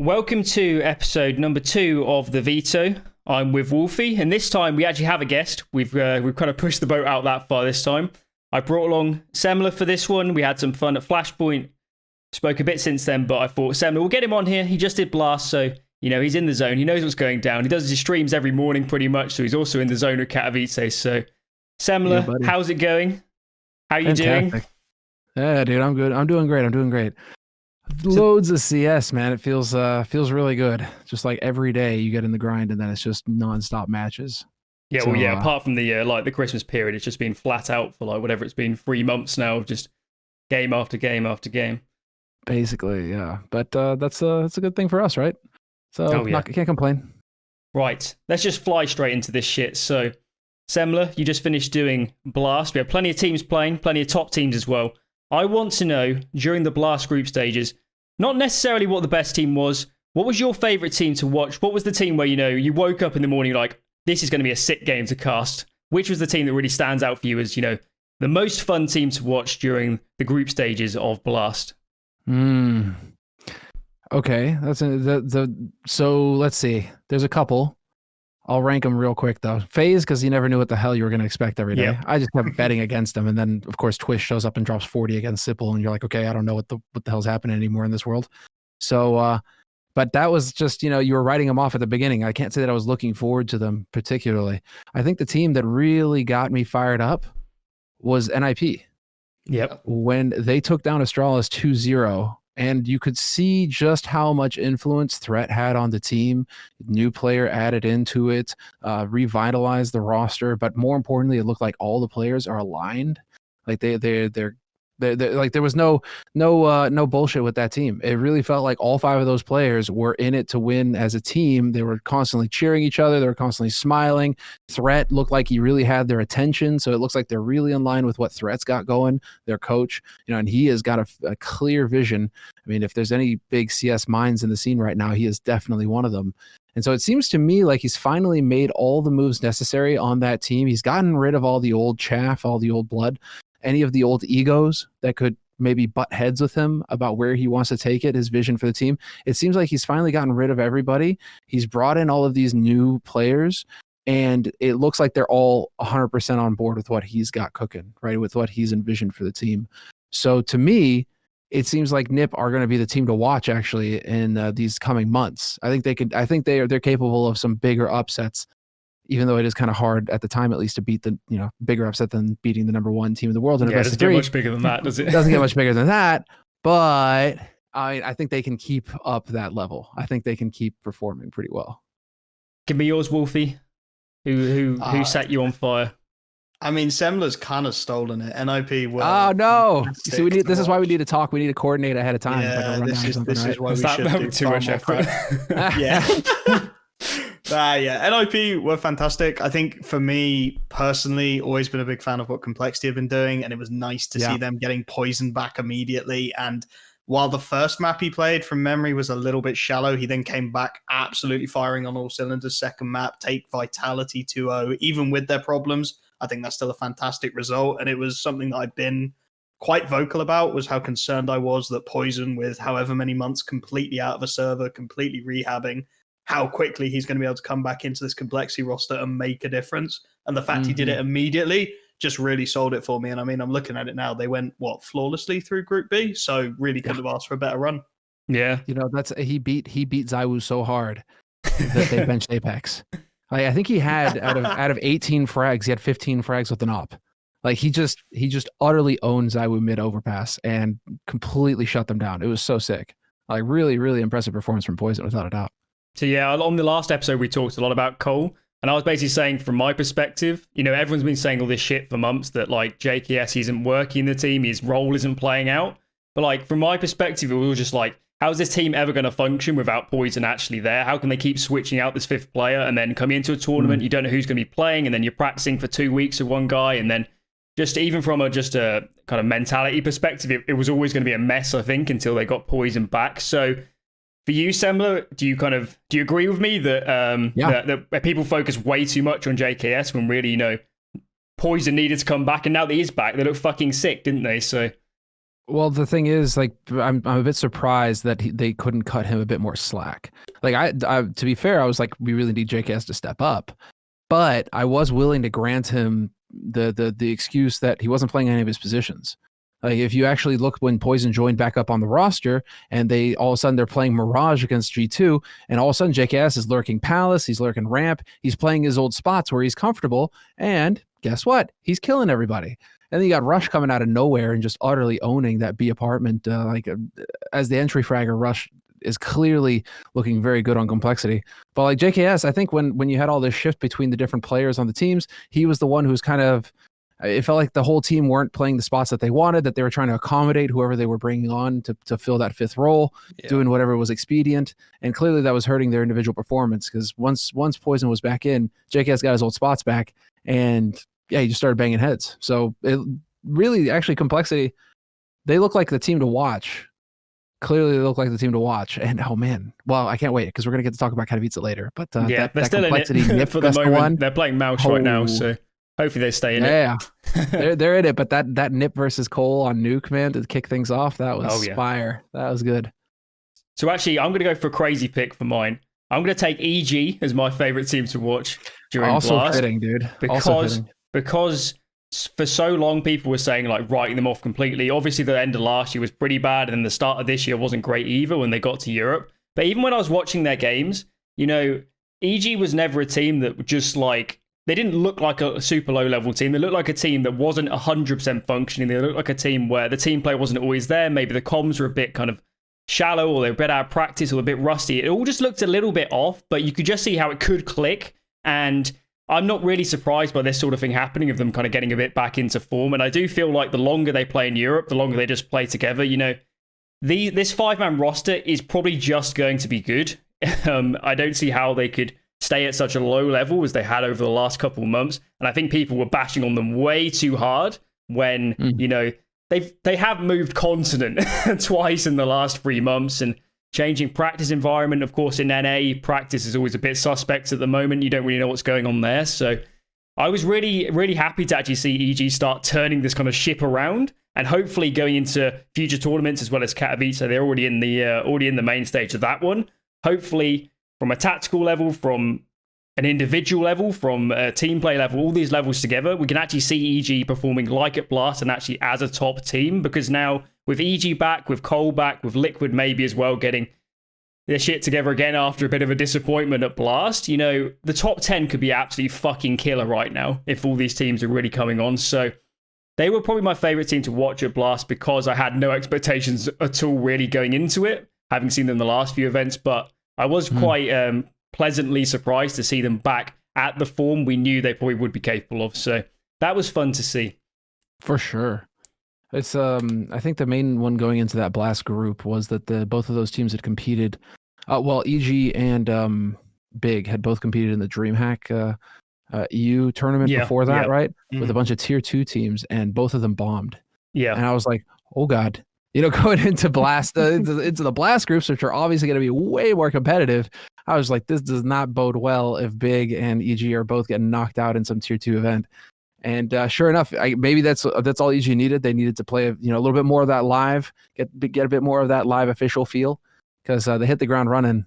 Welcome to episode number 2 of the Veto. I'm with Wolfie, and this time we actually have a guest. We've kind of pushed the boat out that far this time. I brought along Semmler for this one. We had some fun at Flashpoint. Spoke a bit since then, but I thought Semmler, we'll get him on here. He just did Blast, so he's in the zone. He knows what's going down. He does his streams every morning pretty much, so he's also in the zone with Katowice. So Semmler, how's it going? How you doing? Yeah, dude, I'm good. I'm doing great. Loads of CS, man. It feels really good. Just like every day you get in the grind, and then it's just nonstop matches. Yeah, apart from the the Christmas period, it's just been flat out for whatever it's been 3 months now, just game after game after game. Basically, yeah. But that's a good thing for us, right? So I can't complain. Right, let's just fly straight into this shit. So, Semmler, you just finished doing Blast. We have plenty of teams playing, plenty of top teams as well. I want to know, during the Blast group stages, not necessarily what the best team was. What was your favourite team to watch? What was the team where, you woke up in the morning like, this is going to be a sick game to cast? Which was the team that really stands out for you as, the most fun team to watch during the group stages of Blast? Okay, so let's see. There's a couple. I'll rank them real quick though. FaZe, because you never knew what the hell you were going to expect every day. Yeah. I just kept betting against them, and then of course Twist shows up and drops 40 against Sipple, and you're like, okay, I don't know what the hell's happening anymore in this world. So, but that was just you were writing them off at the beginning. I can't say that I was looking forward to them particularly. I think the team that really got me fired up was NIP. Yep. When they took down Astralis 2-0. And you could see just how much influence Threat had on the team. New player added into it, revitalized the roster. But more importantly, it looked like all the players are aligned. Like they're like there was no bullshit with that team. It really felt like all 5 of those players were in it to win as a team. They were constantly cheering each other. They were constantly smiling. Threat looked like he really had their attention. So it looks like they're really in line with what Threat's got going, their coach, and he has got a clear vision. I mean, if there's any big CS minds in the scene right now, he is definitely one of them. And so it seems to me like he's finally made all the moves necessary on that team. He's gotten rid of all the old chaff, all the old blood, any of the old egos that could maybe butt heads with him about where he wants to take it, his vision for the team. It seems like he's finally gotten rid of everybody. He's brought in all of these new players, and it looks like they're all 100% on board with what he's got cooking, right? With what he's envisioned for the team. So to me, it seems like NIP are going to be the team to watch actually in these coming months. I think they're capable of some bigger upsets, even though it is kind of hard at the time, at least, to beat the bigger upset than beating the #1 team in the world. And it doesn't get much bigger than that, does it? It doesn't get much bigger than that, but I think they can keep up that level. I think they can keep performing pretty well. Give me yours, Wolfie. Who set you on fire? I mean, Semmler's kind of stolen it. NIP were. Oh no! See, this is why we need to talk. We need to coordinate ahead of time. Yeah, this is why we should do too much effort. Yeah. NIP were fantastic. I think for me personally, always been a big fan of what Complexity have been doing, and it was nice to see them getting Poison back immediately. And while the first map he played from memory was a little bit shallow, he then came back absolutely firing on all cylinders. Second map, take Vitality 2-0, even with their problems. I think that's still a fantastic result, and it was something that I've been quite vocal about, was how concerned I was that Poison, with however many months completely out of a server, completely rehabbing, how quickly he's going to be able to come back into this Complexity roster and make a difference. And the fact he did it immediately just really sold it for me. And I mean, I'm looking at it now. They went, flawlessly through Group B? So really couldn't have asked for a better run. Yeah. He beat ZywOo so hard that they benched Apex. Like, I think he had out of 18 frags, he had 15 frags with an op. Like he just utterly owned ZywOo mid overpass and completely shut them down. It was so sick. Like really, really impressive performance from Poison, without a doubt. So yeah, on the last episode we talked a lot about Cole, and I was basically saying from my perspective, everyone's been saying all this shit for months that like JKS isn't working in the team, his role isn't playing out. But like from my perspective, it was just like, how's this team ever going to function without Poison actually there? How can they keep switching out this 5th player and then coming into a tournament, you don't know who's going to be playing, and then you're practicing for 2 weeks with one guy, and then just even from a kind of mentality perspective, it was always going to be a mess, I think, until they got Poison back. So for you, Semmler, do you agree with me that that people focus way too much on JKS when really, Poison needed to come back, and now that he's back, they look fucking sick, didn't they? So Well, the thing is, like, I'm a bit surprised that they couldn't cut him a bit more slack. Like, to be fair, I was like, we really need JKS to step up, but I was willing to grant him the excuse that he wasn't playing any of his positions. Like, if you actually look when Poison joined back up on the roster, and they all of a sudden they're playing Mirage against G2, and all of a sudden JKS is lurking Palace, he's lurking Ramp, he's playing his old spots where he's comfortable, and guess what? He's killing everybody. And then you got Rush coming out of nowhere and just utterly owning that B apartment. As the entry fragger, Rush is clearly looking very good on complexity. But like JKS, I think when you had all this shift between the different players on the teams, he was the one who's kind of, it felt like the whole team weren't playing the spots that they wanted, that they were trying to accommodate whoever they were bringing on to fill that fifth role, doing whatever was expedient. And clearly that was hurting their individual performance, because once Poison was back in, JKS got his old spots back, and yeah, he just started banging heads. So it really, actually, complexity, they look like the team to watch. Clearly, they look like the team to watch. And oh man, well, I can't wait, because we're gonna get to talk about Katowice later. But they're still complexity in it for the moment. One, they're playing Mouse right now, so hopefully they stay in it. Yeah, they're in it. But that Nip versus Cole on Nuke, man, to kick things off, that was fire. That was good. So actually, I'm gonna go for a crazy pick for mine. I'm gonna take EG as my favorite team to watch during also Blast. Fitting, dude. Because for so long people were saying like writing them off completely. Obviously the end of last year was pretty bad, and then the start of this year wasn't great either when they got to Europe. But even when I was watching their games, you know, EG was never a team that just like, they didn't look like a super low level team. They looked like a team that wasn't 100% functioning. They looked like a team where the team play wasn't always there. Maybe the comms were a bit kind of shallow, or they were a bit out of practice, or a bit rusty. It all just looked a little bit off, but you could just see how it could click. And I'm not really surprised by this sort of thing happening, of them kind of getting a bit back into form. And I do feel like the longer they play in Europe, the longer they just play together. You know, this 5-man roster is probably just going to be good. I don't see how they could stay at such a low level as they had over the last couple of months. And I think people were bashing on them way too hard when, you know, they have moved continent twice in the last 3 months, and changing practice environment. Of course, in NA, practice is always a bit suspect at the moment. You don't really know what's going on there. So I was really, really happy to actually see EG start turning this kind of ship around, and hopefully going into future tournaments as well as Katowice. They're already in the main stage of that one. Hopefully, from a tactical level, from an individual level, from a team play level, all these levels together, we can actually see EG performing like at Blast and actually as a top team, because now with EG back, with Cole back, with Liquid maybe as well getting their shit together again after a bit of a disappointment at Blast, you know, the top 10 could be absolutely fucking killer right now if all these teams are really coming on. So they were probably my favorite team to watch at Blast, because I had no expectations at all really going into it, having seen them in the last few events. But I was quite pleasantly surprised to see them back at the form we knew they probably would be capable of. So that was fun to see. For sure. It's I think the main one going into that Blast group was that both of those teams had competed. EG and Big had both competed in the DreamHack EU tournament before that, right? Mm-hmm. With a bunch of tier 2 teams, and both of them bombed. Yeah. And I was like, oh God. You know, going into Blast, into the Blast groups, which are obviously going to be way more competitive, I was like, this does not bode well if Big and EG are both getting knocked out in some tier 2 event. And sure enough, maybe that's all EG needed. They needed to play a little bit more of that live, get a bit more of that live official feel, because they hit the ground running,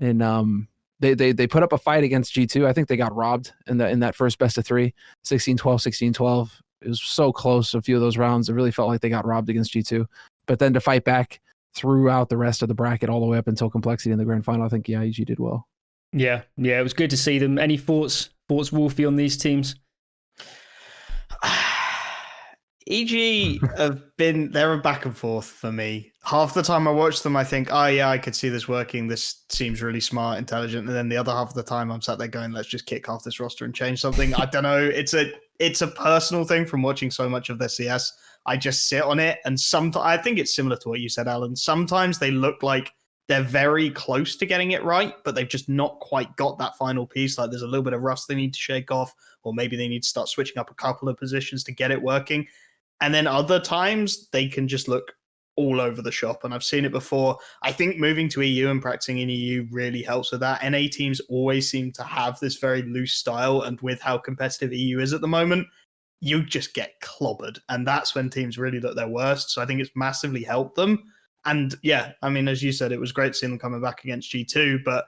and they put up a fight against G2. I think they got robbed in that first best of 3, 16-12, 16-12. It was so close a few of those rounds. It really felt like they got robbed against G2. But then to fight back throughout the rest of the bracket all the way up until complexity in the grand final, I think EG did well. Yeah, it was good to see them. Any thoughts, Wolfie, on these teams? EG they're a back and forth for me. Half the time I watch them, I think, oh yeah, I could see this working. This seems really smart, intelligent. And then the other half of the time I'm sat there going, let's just kick off this roster and change something. I don't know. It's a personal thing from watching so much of their CS. I just sit on it. And sometimes I think it's similar to what you said, Alan. Sometimes they look like they're very close to getting it right, but they've just not quite got that final piece. Like there's a little bit of rust they need to shake off, or maybe they need to start switching up a couple of positions to get it working. And then other times they can just look all over the shop. And I've seen it before. I think moving to EU and practicing in EU really helps with that. NA teams always seem to have this very loose style. And with how competitive EU is at the moment, you just get clobbered. And that's when teams really look their worst. So I think it's massively helped them. And yeah, I mean, as you said, it was great seeing them coming back against G2, but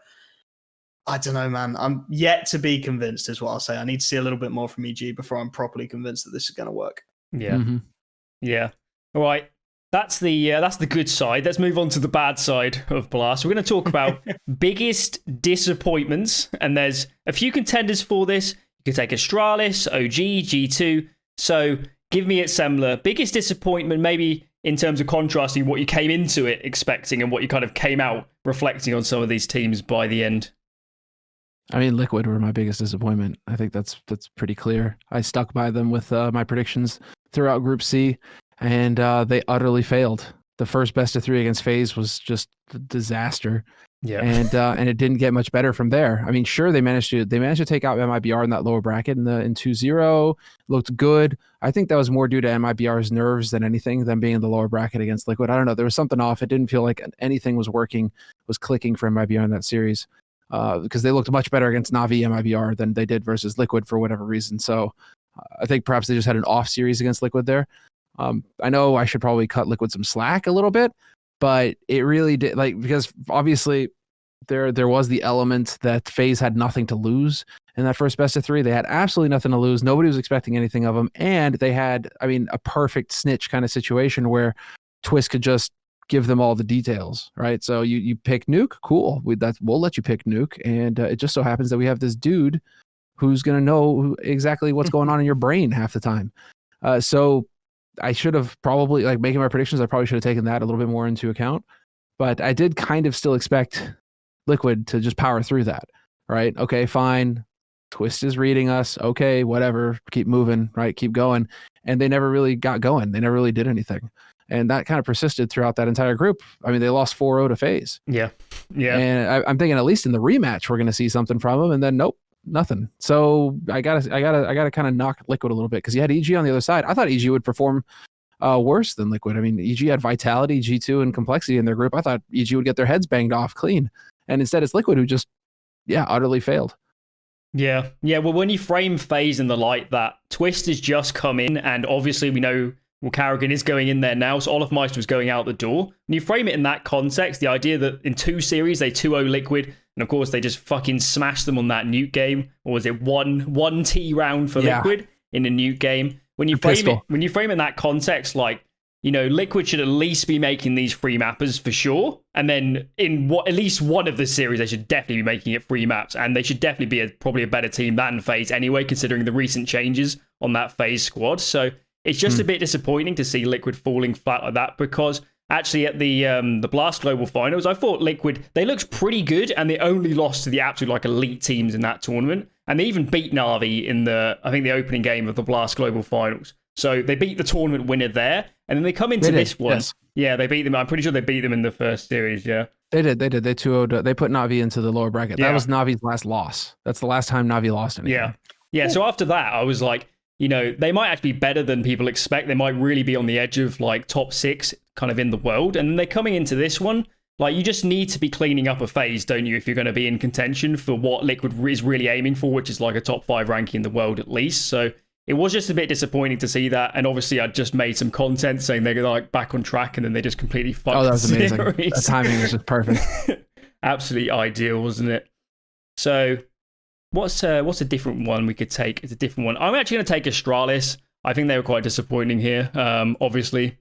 I don't know, man. I'm yet to be convinced, is what I'll say. I need to see a little bit more from EG before I'm properly convinced that this is going to work. Yeah. Yeah. All right. That's the good side. Let's move on to the bad side of Blast. We're going to talk about biggest disappointments, and there's a few contenders for this. You could take Astralis, OG, G2. So give me it, Semmler. Biggest disappointment, maybe in terms of contrasting what you came into it expecting and what you kind of came out reflecting on some of these teams by the end. I mean, Liquid were my biggest disappointment. I think that's pretty clear. I stuck by them with my predictions throughout Group C, and they utterly failed. The first best of 3 against FaZe was just a disaster. Yeah, and it didn't get much better from there. I mean, sure, they managed to take out MIBR in that lower bracket in 2-0. Looked good. I think that was more due to MIBR's nerves than anything, them being in the lower bracket against Liquid. I don't know. There was something off. It didn't feel like anything was clicking for MIBR in that series. Because they looked much better against Na'Vi MIBR than they did versus Liquid for whatever reason. So I think perhaps they just had an off series against Liquid there. I know I should probably cut Liquid some slack a little bit, but it really did, because obviously there was the element that FaZe had nothing to lose in that first best of 3. They had absolutely nothing to lose. Nobody was expecting anything of them. And they had, a perfect snitch kind of situation where Twist could just give them all the details, right? So you pick Nuke, cool. We'll let you pick Nuke, and it just so happens that we have this dude who's gonna know exactly what's going on in your brain half the time. So I should have probably, making my predictions, I probably should have taken that a little bit more into account. But I did kind of still expect Liquid to just power through that, right? Okay, fine. Twist is reading us. Okay, whatever. Keep moving, right? Keep going. And they never really got going. They never really did anything. And that kind of persisted throughout that entire group. I mean, they lost 4-0 to FaZe. Yeah. And I'm thinking at least in the rematch we're going to see something from them, and then nope, nothing. So I gotta kind of knock Liquid a little bit because you had EG on the other side. I thought EG would perform worse than Liquid. I mean, EG had Vitality, G2, and Complexity in their group. I thought EG would get their heads banged off clean, and instead it's Liquid who just utterly failed. Yeah. Well, when you frame FaZe in the light that Twist has just come in, and obviously we know. Well, Carrigan is going in there now, so Olaf Meister was going out the door. When you frame it in that context, the idea that in 2 series they 2-0 Liquid, and of course they just fucking smashed them on that Nuke game, or was it one T round for Liquid in a Nuke game? When you frame it in that context, Liquid should at least be making these free mappers for sure, and then in at least one of the series they should definitely be making it free maps, and they should definitely be probably a better team than FaZe anyway, considering the recent changes on that FaZe squad. So. It's just a bit disappointing to see Liquid falling flat like that, because actually at the Blast Global Finals, I thought Liquid, they looked pretty good, and they only lost to the absolute elite teams in that tournament, and they even beat Na'Vi in the opening game of the Blast Global Finals. So they beat the tournament winner there, and then they come into this one. Yes. Yeah, they beat them. I'm pretty sure they beat them in the first series. Yeah, they did. They 2-0'd. They put Na'Vi into the lower bracket. That was Na'Vi's last loss. That's the last time Na'Vi lost anything. Yeah. So after that, I was like, they might actually be better than people expect. They might really be on the edge of top 6 kind of in the world. And then they're coming into this one. You just need to be cleaning up a FaZe, don't you, if you're going to be in contention for what Liquid is really aiming for, which is a top 5 ranking in the world at least. So it was just a bit disappointing to see that. And obviously I just made some content saying they're back on track, and then they just completely fucked that was amazing. Series. The timing was just perfect. Absolutely ideal, wasn't it? So what's a different one we could take? It's a different one. I'm actually going to take Astralis. I think they were quite disappointing here. Obviously,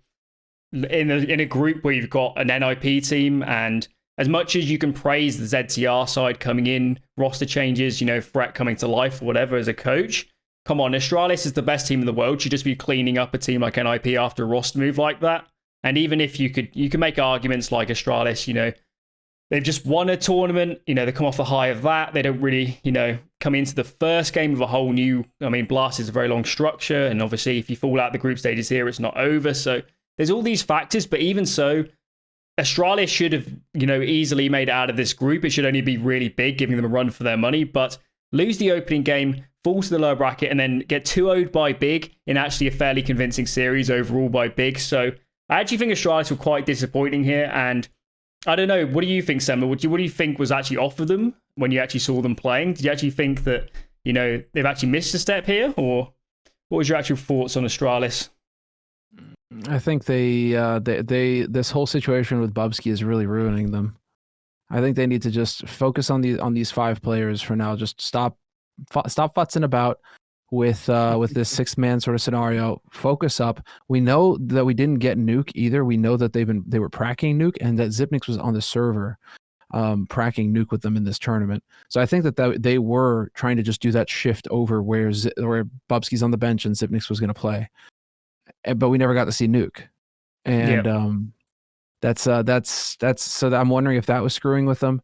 in a group where you've got an NIP team, and as much as you can praise the ZTR side coming in, roster changes, Fret coming to life or whatever as a coach, come on, Astralis is the best team in the world. Should just be cleaning up a team like NIP after a roster move like that. And even if you can make arguments like Astralis, they've just won a tournament. They come off the high of that. They don't really, come into the first game of a whole new... Blast is a very long structure. And obviously, if you fall out the group stages here, it's not over. So there's all these factors. But even so, Astralis should have, easily made it out of this group. It should only be really big, giving them a run for their money. But lose the opening game, fall to the lower bracket, and then get 2-0'd by Big in actually a fairly convincing series overall by Big. So I actually think Astralis were quite disappointing here. And I don't know. What do you think, Semmler? What do you think was actually off of them when you actually saw them playing? Did you actually think that, they've actually missed a step here? Or What was your actual thoughts on Astralis? I think they this whole situation with Bubsky is really ruining them. I think they need to just focus on these 5 players for now. Just stop futzing about with this 6-man sort of scenario. Focus up. We know that we didn't get Nuke either. We know that they were pracking Nuke, and that Xyp9x was on the server pracking Nuke with them in this tournament. So I think that they were trying to just do that shift over where Bubsky's on the bench and Xyp9x was going to play. But we never got to see Nuke. And that's so I'm wondering if that was screwing with them.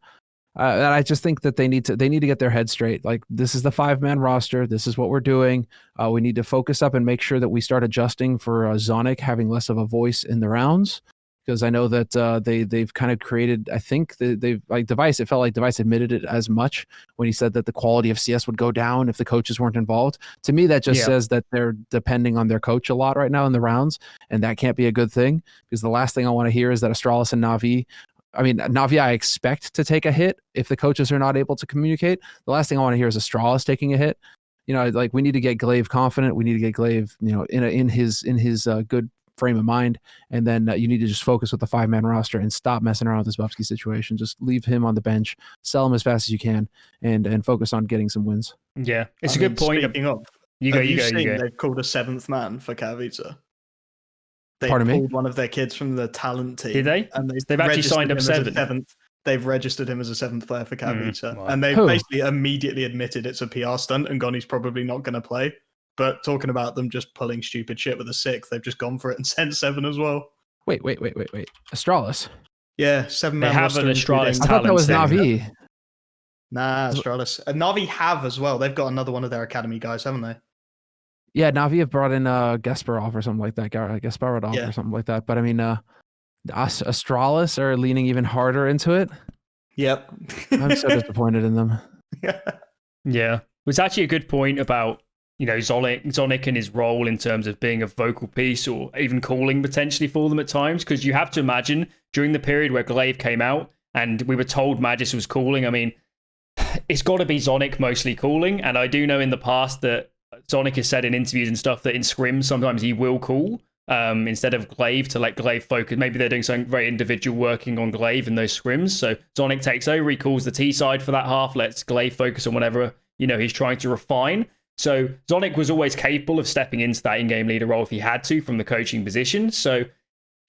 And I just think that they need to get their head straight. Like, this is the 5-man roster. This is what we're doing. We need to focus up and make sure that we start adjusting for Zonic having less of a voice in the rounds. Because I know that they've kind of created, I think they've like Device. It felt like Device admitted it as much when he said that the quality of CS would go down if the coaches weren't involved. To me, that just says that they're depending on their coach a lot right now in the rounds, and that can't be a good thing. Because the last thing I want to hear is that Astralis and Na'Vi. I mean, Na'Vi, I expect to take a hit if the coaches are not able to communicate. The last thing I want to hear is Astralis taking a hit. You know, like, we need to get Glaive confident. We need to get Glaive, you know, in his good frame of mind, and then you need to just focus with the 5-man roster and stop messing around with this Bubsky situation. Just leave him on the bench, sell him as fast as you can, and focus on getting some wins. Yeah, it's a good point. Speaking of, you go. They've called a 7th man for Katowice. They pulled one of their kids from the talent team. Did they? And they've actually signed up 7. They've registered him as a 7th player for Katowice, wow. and they've basically immediately admitted it's a PR stunt and gone, he's probably not going to play. But talking about them just pulling stupid shit with a 6th, they've just gone for it and sent 7 as well. Wait. Astralis? Yeah, 7-man. They have an Astralis talent. I thought that was Na'Vi. Nah, Astralis. Na'Vi have as well. They've got another one of their academy guys, haven't they? Yeah, Na'Vi have brought in Gasparov or something like that. Gasparodov or something like that. But I mean, Astralis are leaning even harder into it. Yep. I'm so disappointed in them. Yeah. It's actually a good point about, you know, Zonic and his role in terms of being a vocal piece or even calling potentially for them at times. Because you have to imagine during the period where Glaive came out and we were told Magis was calling, I mean, it's got to be Zonic mostly calling. And I do know in the past that Zonic has said in interviews and stuff that in scrims sometimes he will call instead of Glaive, to let Glaive focus. Maybe they're doing something very individual working on Glaive in those scrims. So Zonic takes over, he calls the T side for that half, lets Glaive focus on whatever, you know, he's trying to refine. So Zonic was always capable of stepping into that in-game leader role if he had to from the coaching position. So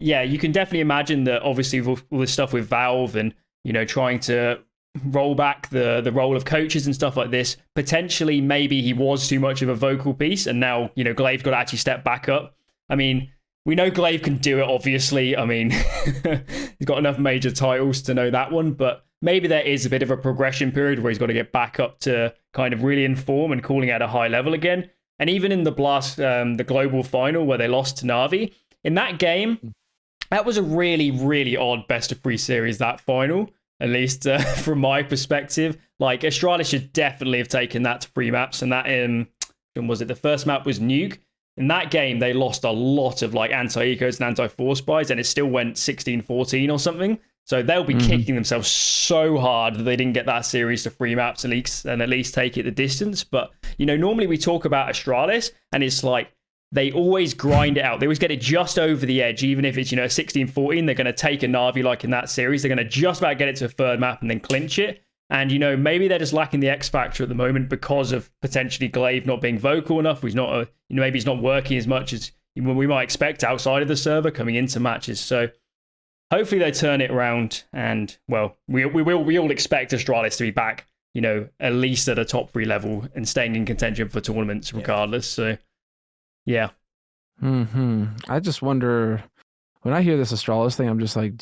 yeah, you can definitely imagine that obviously with all this stuff with Valve and, you know, trying to roll back the role of coaches and stuff like this, potentially maybe he was too much of a vocal piece and now, you know, Glaive got to actually step back up. I mean, we know Glaive can do it, obviously. I mean, he's got enough major titles to know that one, but maybe there is a bit of a progression period where he's got to get back up to kind of really inform and calling at a high level again. And even in the Blast, the global final where they lost to Na'Vi, in that game, that was a really, really odd best of 3 series, that final, at least from my perspective. Like, Astralis should definitely have taken that to 3 maps. And that, was it the first map was Nuke? In that game, they lost a lot of like anti-ecos and anti-force buys, and it still went 16-14 or something. So they'll be kicking themselves so hard that they didn't get that series to 3 maps at least take it the distance. But, you know, normally we talk about Astralis and it's like they always grind it out. They always get it just over the edge, even if it's, you know, 16-14, they're going to take a Na'Vi like in that series. They're going to just about get it to a 3rd map and then clinch it. And, you know, maybe they're just lacking the X factor at the moment because of potentially Glaive not being vocal enough. He's not, maybe he's not working as much as we might expect outside of the server coming into matches. So hopefully they turn it around, and well, we all expect Astralis to be back, you know, at least at a top 3 level and staying in contention for tournaments regardless. So yeah. I just wonder, when I hear this Astralis thing, I'm just like,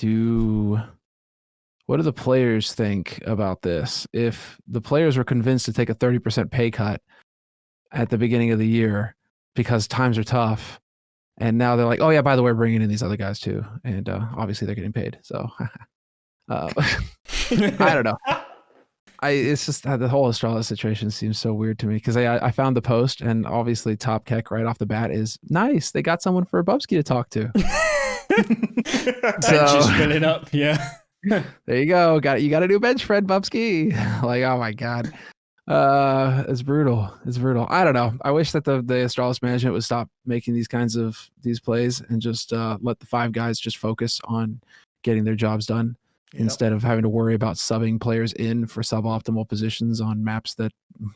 what do the players think about this? If the players were convinced to take a 30% pay cut at the beginning of the year because times are tough, and now they're like, oh yeah, by the way, we're bringing in these other guys too, and obviously they're getting paid. So I don't know. It's just the whole Astralis situation seems so weird to me, because I found the post, and obviously Top Keck right off the bat is nice. They got someone for Bubsky to talk to. So just filling up, yeah. There you go. You got a new bench friend, Bubsky. Like, oh my god. It's brutal. It's brutal. I don't know. I wish that the Astralis management would stop making these plays and just let the 5 guys just focus on getting their jobs done instead of having to worry about subbing players in for suboptimal positions on maps that,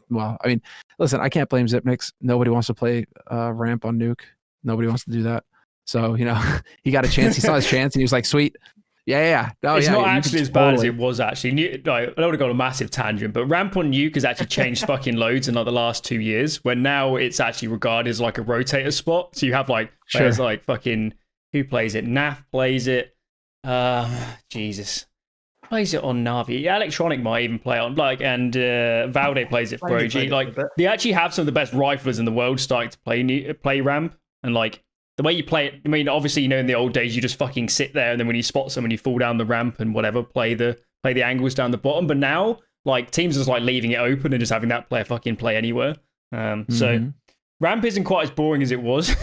well, I mean, listen, I can't blame Zipnix. Nobody wants to play ramp on Nuke. Nobody wants to do that. So, he got a chance. He saw his chance and he was like, sweet. Yeah. Oh, it's not actually as bad as it it. was actually. I don't want to go on a massive tangent, but ramp on Nuke has actually changed fucking loads in like the last 2 years, where now it's actually regarded as like a rotator spot. So you have like players like fucking, who plays it? Naf plays it. Jesus. Plays it on Navi. Yeah, Electronic might even play on, like, and Valde plays it for OG. Like, they actually have some of the best riflers in the world starting to play ramp, and like the way you play it. I mean, obviously, in the old days, you just fucking sit there, and then when you spot someone, you fall down the ramp and whatever, play the angles down the bottom. But now, like, teams are just like leaving it open and just having that player fucking play anywhere. So ramp isn't quite as boring as it was.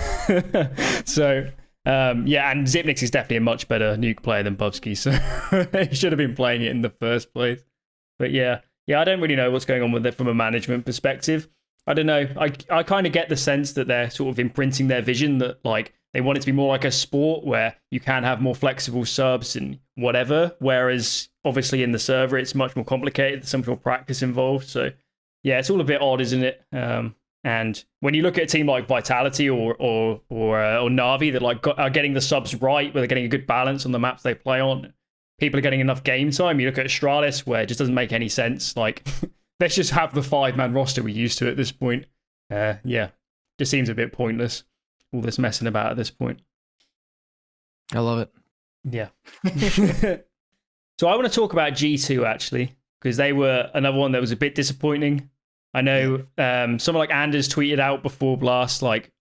So. Yeah, and Zipnix is definitely a much better Nuke player than Bubsky, so he should have been playing it in the first place. But yeah, I don't really know what's going on with it from a management perspective. I don't know. I kind of get the sense that they're sort of imprinting their vision that like they want it to be more like a sport where you can have more flexible subs and whatever, whereas obviously in the server it's much more complicated. There's so much more practice involved. So yeah, it's all a bit odd, isn't it? And when you look at a team like Vitality or Navi that like are getting the subs right, where they're getting a good balance on the maps they play on, people are getting enough game time. You look at Astralis, where it just doesn't make any sense. Like, let's just have the 5-man roster we're used to at this point. Yeah, just seems a bit pointless. All this messing about at this point. I love it. Yeah. So I want to talk about G2 actually, because they were another one that was a bit disappointing. I know someone like Anders tweeted out before Blast, like,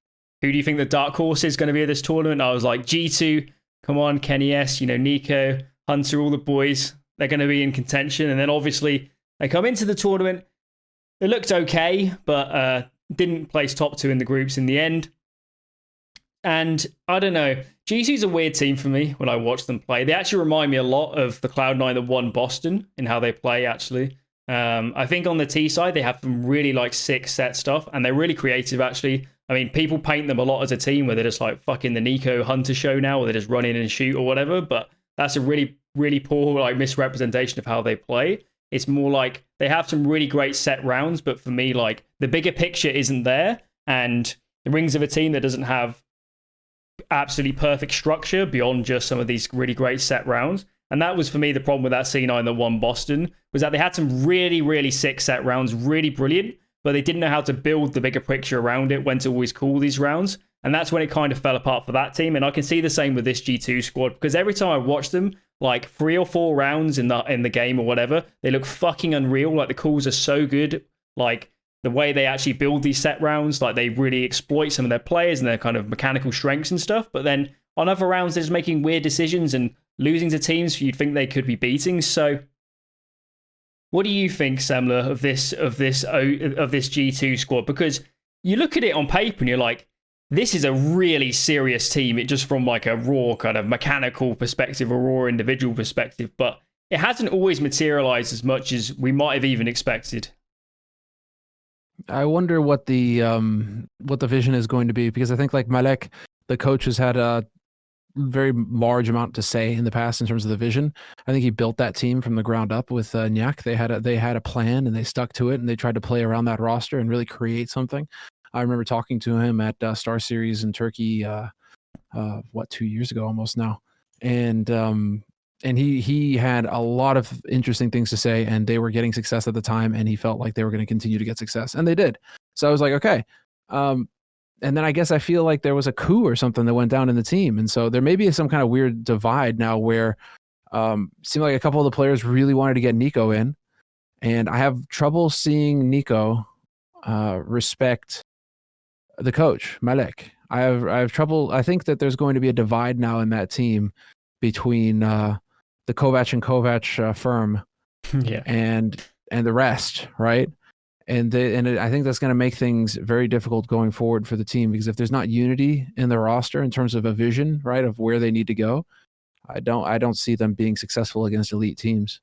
who do you think the dark horse is going to be at this tournament? I was like, G2, come on, Kenny S, Nico, Hunter, all the boys, they're going to be in contention. And then obviously they come into the tournament. It looked okay, but didn't place top 2 in the groups in the end. And I don't know, G2's a weird team for me when I watch them play. They actually remind me a lot of the Cloud9 that won Boston in how they play, actually. I think on the T side, they have some really like sick set stuff, and they're really creative, actually. I mean, people paint them a lot as a team where they're just like fucking the Nico Hunter show now, where they just run in and shoot or whatever, but that's a really, really poor like misrepresentation of how they play. It's more like they have some really great set rounds, but for me, like the bigger picture isn't there, and the rings of a team that doesn't have absolutely perfect structure beyond just some of these really great set rounds. And that was, for me, the problem with that C9 that won Boston, was that they had some really, really sick set rounds, really brilliant, but they didn't know how to build the bigger picture around it, when to always call these rounds. And that's when it kind of fell apart for that team. And I can see the same with this G2 squad, because every time I watch them, like 3 or 4 rounds in the game or whatever, they look fucking unreal. Like the calls are so good. Like the way they actually build these set rounds, like they really exploit some of their players and their kind of mechanical strengths and stuff. But then on other rounds, they're just making weird decisions and losing to teams you'd think they could be beating. So what do you think, Semmler, of this G2 squad? Because you look at it on paper and you're like, this is a really serious team. It just from like a raw kind of mechanical perspective, a raw individual perspective, but it hasn't always materialized as much as we might have even expected. I wonder what the vision is going to be, because I think like Malek, the coach, has had a very large amount to say in the past in terms of the vision. I think he built that team from the ground up with Nyak. They had a plan and they stuck to it, and they tried to play around that roster and really create something. I remember talking to him at Star Series in Turkey, 2 years ago almost now, and he had a lot of interesting things to say, and they were getting success at the time, and he felt like they were going to continue to get success, and they did. So I was like, okay. And then I guess I feel like there was a coup or something that went down in the team. And so there may be some kind of weird divide now where it seemed like a couple of the players really wanted to get Nico in. And I have trouble seeing Nico respect the coach, Malek. I have trouble. I think that there's going to be a divide now in that team between the Kovac and Kovac firm and the rest, right? And I think that's going to make things very difficult going forward for the team, because if there's not unity in the roster in terms of a vision, right, of where they need to go, I don't see them being successful against elite teams.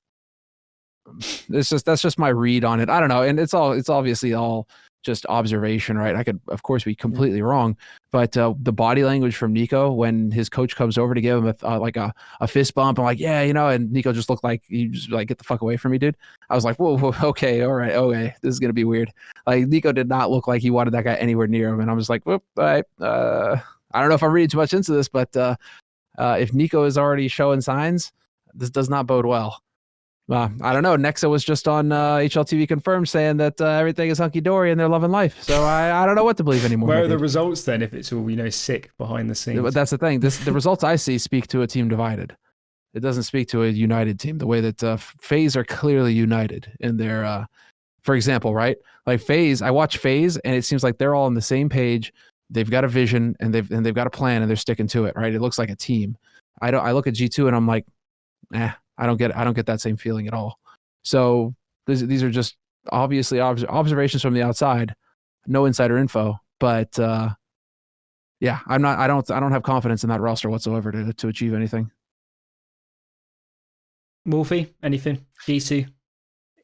that's just my read on it. I don't know, and it's obviously all just observation, right? I could, of course, be completely wrong, but the body language from Nico when his coach comes over to give him a fist bump, I'm like, yeah, and Nico just looked like he just like, get the fuck away from me, dude. I was like, whoa, okay, all right, okay, this is gonna be weird. Like Nico did not look like he wanted that guy anywhere near him, and I was like, whoop, all right, I don't know if I'm reading too much into this, but if Nico is already showing signs, this does not bode well. I don't know. Nexa was just on HLTV Confirmed saying that everything is hunky-dory and they're loving life. So I don't know what to believe anymore. Where are the results then if it's all, sick behind the scenes? But that's the thing. The results I see speak to a team divided. It doesn't speak to a united team the way that FaZe are clearly united in their, for example, right? Like FaZe, I watch FaZe and it seems like they're all on the same page. They've got a vision and they've got a plan and they're sticking to it, right? It looks like a team. I look at G2 and I'm like, I don't get that same feeling at all. So these are just obviously observations from the outside, no insider info. But yeah, I don't have confidence in that roster whatsoever to achieve anything. Wolfie, anything? G2?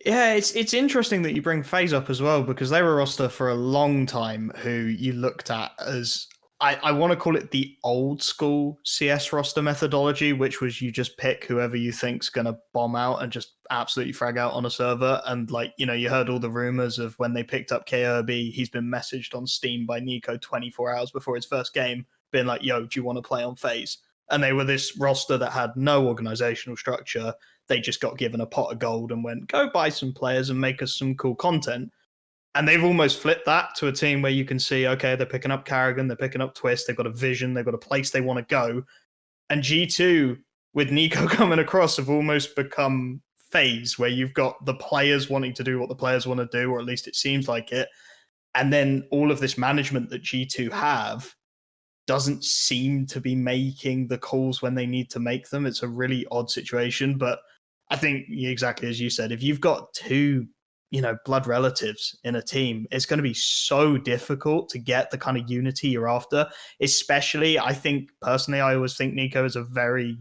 Yeah, it's interesting that you bring FaZe up as well, because they were a roster for a long time who you looked at as, I want to call it the old school CS roster methodology, which was you just pick whoever you think's going to bomb out and just absolutely frag out on a server. And you heard all the rumors of when they picked up KOB, he's been messaged on Steam by Nico 24 hours before his first game, being like, yo, do you want to play on FaZe? And they were this roster that had no organizational structure. They just got given a pot of gold and went, go buy some players and make us some cool content. And they've almost flipped that to a team where you can see, okay, they're picking up Carrigan, they're picking up Twist, they've got a vision, they've got a place they want to go. And G2, with Nico coming across, have almost become FaZe, where you've got the players wanting to do what the players want to do, or at least it seems like it. And then all of this management that G2 have doesn't seem to be making the calls when they need to make them. It's a really odd situation. But I think exactly as you said, if you've got two blood relatives in a team, it's going to be so difficult to get the kind of unity you're after. Especially, I think, personally, I always think Nico is a very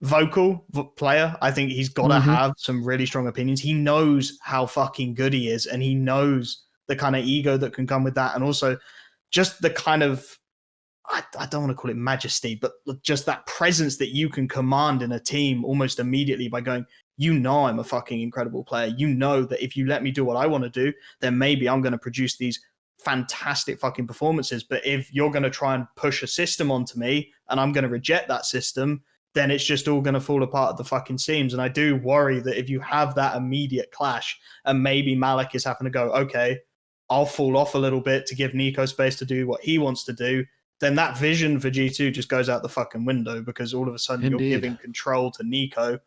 vocal player. I think he's got to have some really strong opinions. He knows how fucking good he is, and he knows the kind of ego that can come with that. And also just the kind of, I don't want to call it majesty, but just that presence that you can command in a team almost immediately by going, I'm a fucking incredible player. You know that if you let me do what I want to do, then maybe I'm going to produce these fantastic fucking performances. But if you're going to try and push a system onto me and I'm going to reject that system, then it's just all going to fall apart at the fucking seams. And I do worry that if you have that immediate clash and maybe Malik is having to go, okay, I'll fall off a little bit to give Nico space to do what he wants to do, then that vision for G2 just goes out the fucking window, because all of a sudden you're giving control to Nico.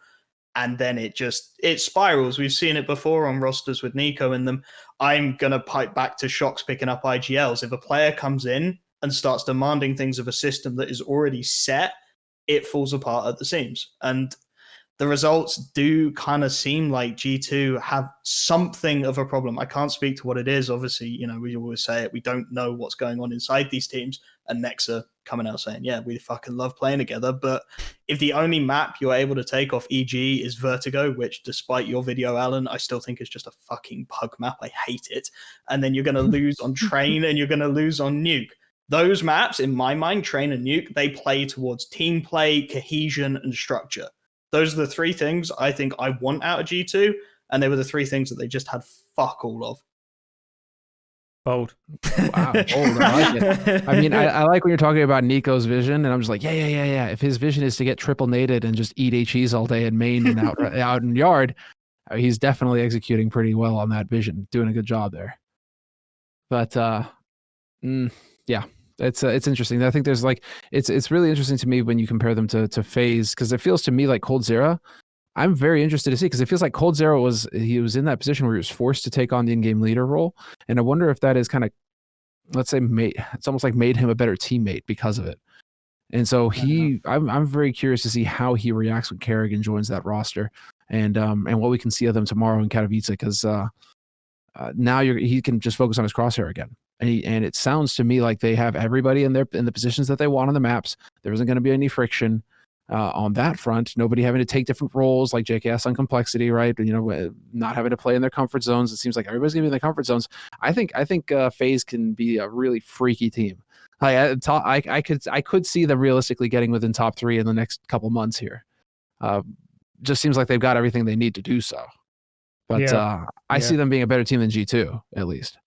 And then it spirals. We've seen it before on rosters with Nico in them. I'm going to pipe back to Shox picking up IGLs. If a player comes in and starts demanding things of a system that is already set, it falls apart at the seams. And the results do kind of seem like G2 have something of a problem. I can't speak to what it is. Obviously, we always say it. We don't know what's going on inside these teams. And Nexa coming out saying, yeah, we fucking love playing together. But if the only map you're able to take off EG is Vertigo, which despite your video, Alan, I still think is just a fucking pug map. I hate it. And then you're going to lose on Train and you're going to lose on Nuke. Those maps, in my mind, Train and Nuke, they play towards team play, cohesion, and structure. Those are the three things I think I want out of G2, and they were the three things that they just had fuck all of. Bold. Wow, bold. I like it. I mean, I like when you're talking about Nico's vision, and I'm just like, yeah. If his vision is to get triple naded and just eat HEs all day in main and out in yard, he's definitely executing pretty well on that vision, doing a good job there. But yeah. It's interesting. I think there's it's really interesting to me when you compare them to FaZe, because it feels to me like Cold Zero. I'm very interested to see, because it feels like Cold Zero was in that position where he was forced to take on the in-game leader role, and I wonder if that is kind of, let's say, it's almost like made him a better teammate because of it. And so I'm very curious to see how he reacts when Carrigan joins that roster, and what we can see of them tomorrow in Katowice, because now he can just focus on his crosshair again. And it sounds to me like they have everybody in the positions that they want on the maps. There isn't going to be any friction. on that front. Nobody having to take different roles like JKS on complexity, right? Not having to play in their comfort zones. It seems like everybody's gonna be in their comfort zones. I think FaZe can be a really freaky team. I could see them realistically getting within top 3 in the next couple months here. Just seems like they've got everything they need to do so. But I see them being a better team than G2 at least.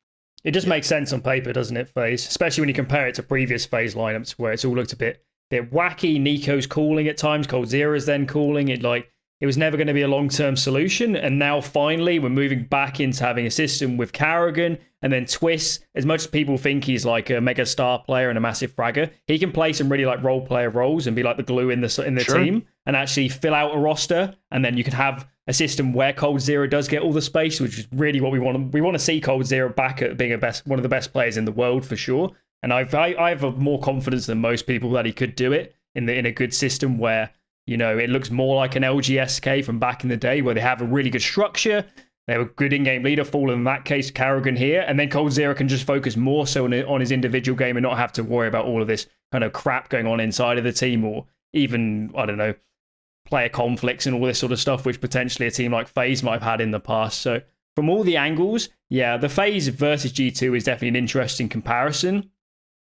It just makes sense on paper, doesn't it, FaZe? Especially when you compare it to previous FaZe lineups where it's all looked a bit wacky. Nico's calling at times, coldzera's then calling it. Like, it was never going to be a long-term solution, and now finally we're moving back into having a system with Karrigan and then Twist. As much as people think he's like a mega star player and a massive fragger, he can play some really like role player roles and be like the glue in the team and actually fill out a roster. And then you can have a system where coldzera does get all the space, which is really what we want. We want to see coldzera back at being one of the best players in the world for sure. And I have more confidence than most people that he could do it in a good system where, it looks more like an LGSK from back in the day where they have a really good structure. They have a good in-game leader, Fallen in that case, Karrigan here. And then coldzera can just focus more so on his individual game and not have to worry about all of this kind of crap going on inside of the team, or even, I don't know, player conflicts and all this sort of stuff, which potentially a team like FaZe might have had in the past. So from all the angles, the FaZe versus G2 is definitely an interesting comparison.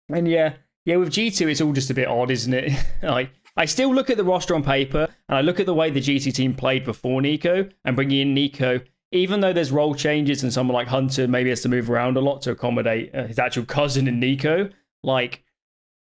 And with G2, it's all just a bit odd, isn't it? Like, I still look at the roster on paper, and I look at the way the G2 team played before Nico, and bringing in Nico, even though there's role changes and someone like Hunter maybe has to move around a lot to accommodate his actual cousin in Nico, like,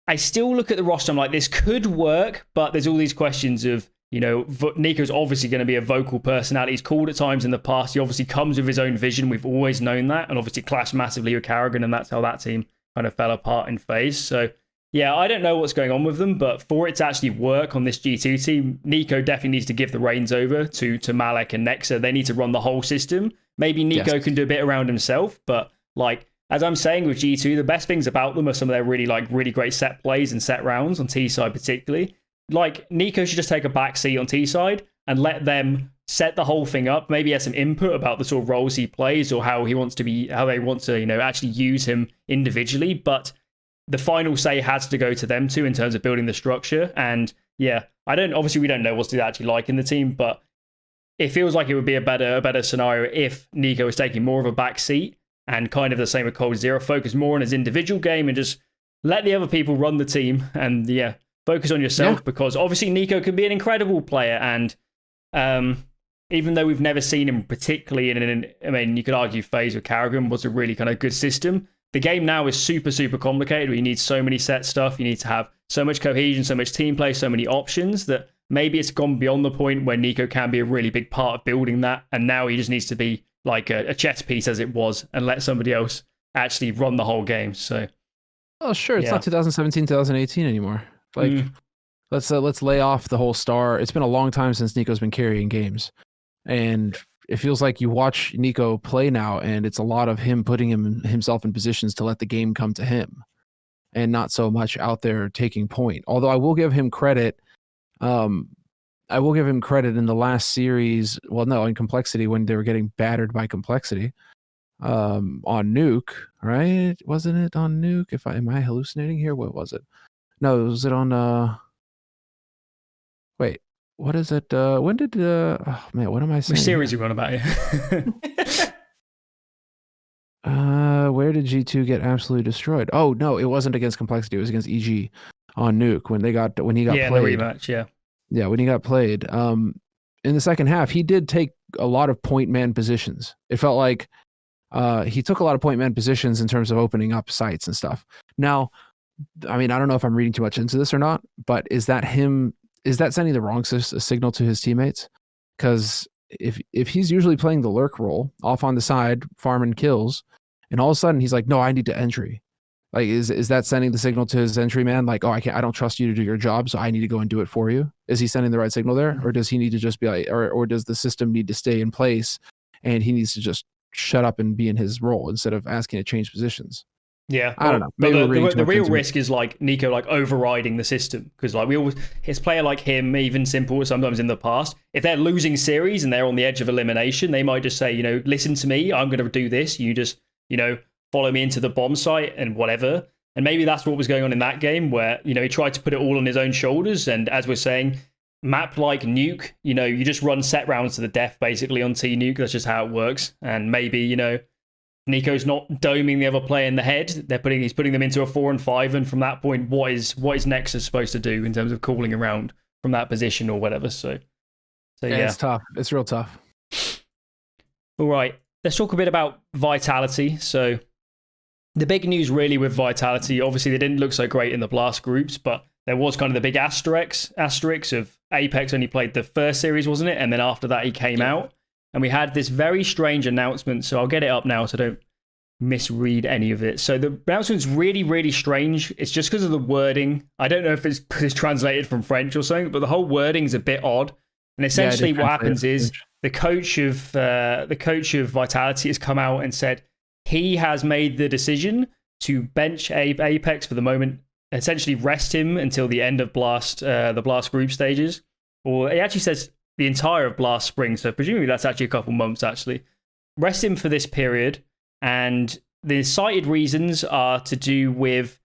I still look at the roster, I'm like, this could work, but there's all these questions of, Nico's obviously going to be a vocal personality. He's called at times in the past. He obviously comes with his own vision. We've always known that, and obviously clashed massively with Karrigan, and that's how that team kind of fell apart in FaZe. So, I don't know what's going on with them, but for it to actually work on this G2 team, Nico definitely needs to give the reins over to Malek and Nexa. They need to run the whole system. Maybe Nico can do a bit around himself, but like, as I'm saying with G2, the best things about them are some of their really great set plays and set rounds on T side particularly. Like, Nico should just take a back seat on T side and let them set the whole thing up. Maybe he has some input about the sort of roles he plays or how they want to, actually use him individually. But the final say has to go to them too in terms of building the structure. And we don't know what's actually like in the team, but it feels like it would be a better scenario if Nico was taking more of a back seat and kind of the same with coldzera, focus more on his individual game and just let the other people run the team and focus on yourself, because obviously Nico can be an incredible player. And even though we've never seen him particularly you could argue FaZe with Karrigan was a really kind of good system. The game now is super, super complicated. You need so many set stuff. You need to have so much cohesion, so much team play, so many options that maybe it's gone beyond the point where Nico can be a really big part of building that. And now he just needs to be like a chess piece as it was and let somebody else actually run the whole game. So, sure. It's not 2017, 2018 anymore. Like, let's lay off the whole star. It's been a long time since Nico's been carrying games. And it feels like you watch Nico play now, and it's a lot of him putting himself in positions to let the game come to him, and not so much out there taking point. Although I will give him credit. In the last series. Well, no, in Complexity when they were getting battered by Complexity, on Nuke, right? Wasn't it on Nuke? Am I hallucinating here? What was it? No, was it on? Wait. What is it? When did oh man, what am I saying? Which series are you on about here? Where did G2 get absolutely destroyed? Oh no, it wasn't against Complexity, it was against EG on Nuke when he got played. The rematch, when he got played. In the second half, he did take a lot of point man positions. It felt like he took a lot of point man positions in terms of opening up sites and stuff. Now, I mean, I don't know if I'm reading too much into this or not, but is that sending the wrong signal to his teammates? Because if he's usually playing the lurk role off on the side, farming kills, and all of a sudden he's like, no, I need to entry. Like, is that sending the signal to his entry man? Like, I don't trust you to do your job, so I need to go and do it for you. Is he sending the right signal there? Or does he need to just be like, or does the system need to stay in place and he needs to just shut up and be in his role instead of asking to change positions? Yeah, I don't know. Maybe the real risk is like Nico like overriding the system, because like his player like him, even simple sometimes in the past, if they're losing series and they're on the edge of elimination, they might just say, listen to me, I'm going to do this. You just follow me into the bomb site and whatever. And maybe that's what was going on in that game where, you know, he tried to put it all on his own shoulders. And as we're saying, map like Nuke, you know, you just run set rounds to the death basically on T Nuke. That's just how it works. And maybe, you know, Nico's not doming the other player in the head. He's putting them into a 4 and 5. And from that point, what is Nexus supposed to do in terms of calling around from that position or whatever? So yeah. It's tough. It's real tough. All right. Let's talk a bit about Vitality. So the big news really with Vitality, obviously they didn't look so great in the Blast groups, but there was kind of the big asterisk of Apex only played the first series, wasn't it? And then after that he came out. And we had this very strange announcement. So I'll get it up now so I don't misread any of it. So the announcement's really, really strange. It's just because of the wording. I don't know if it's translated from French or something, but the whole wording's a bit odd. And essentially what happens is the coach of Vitality has come out and said he has made the decision to bench Apex for the moment, essentially rest him until the end of the Blast group stages. Or he actually says the entire of Blast Spring, so presumably that's actually a couple months actually. Rest him for this period, and the cited reasons are to do with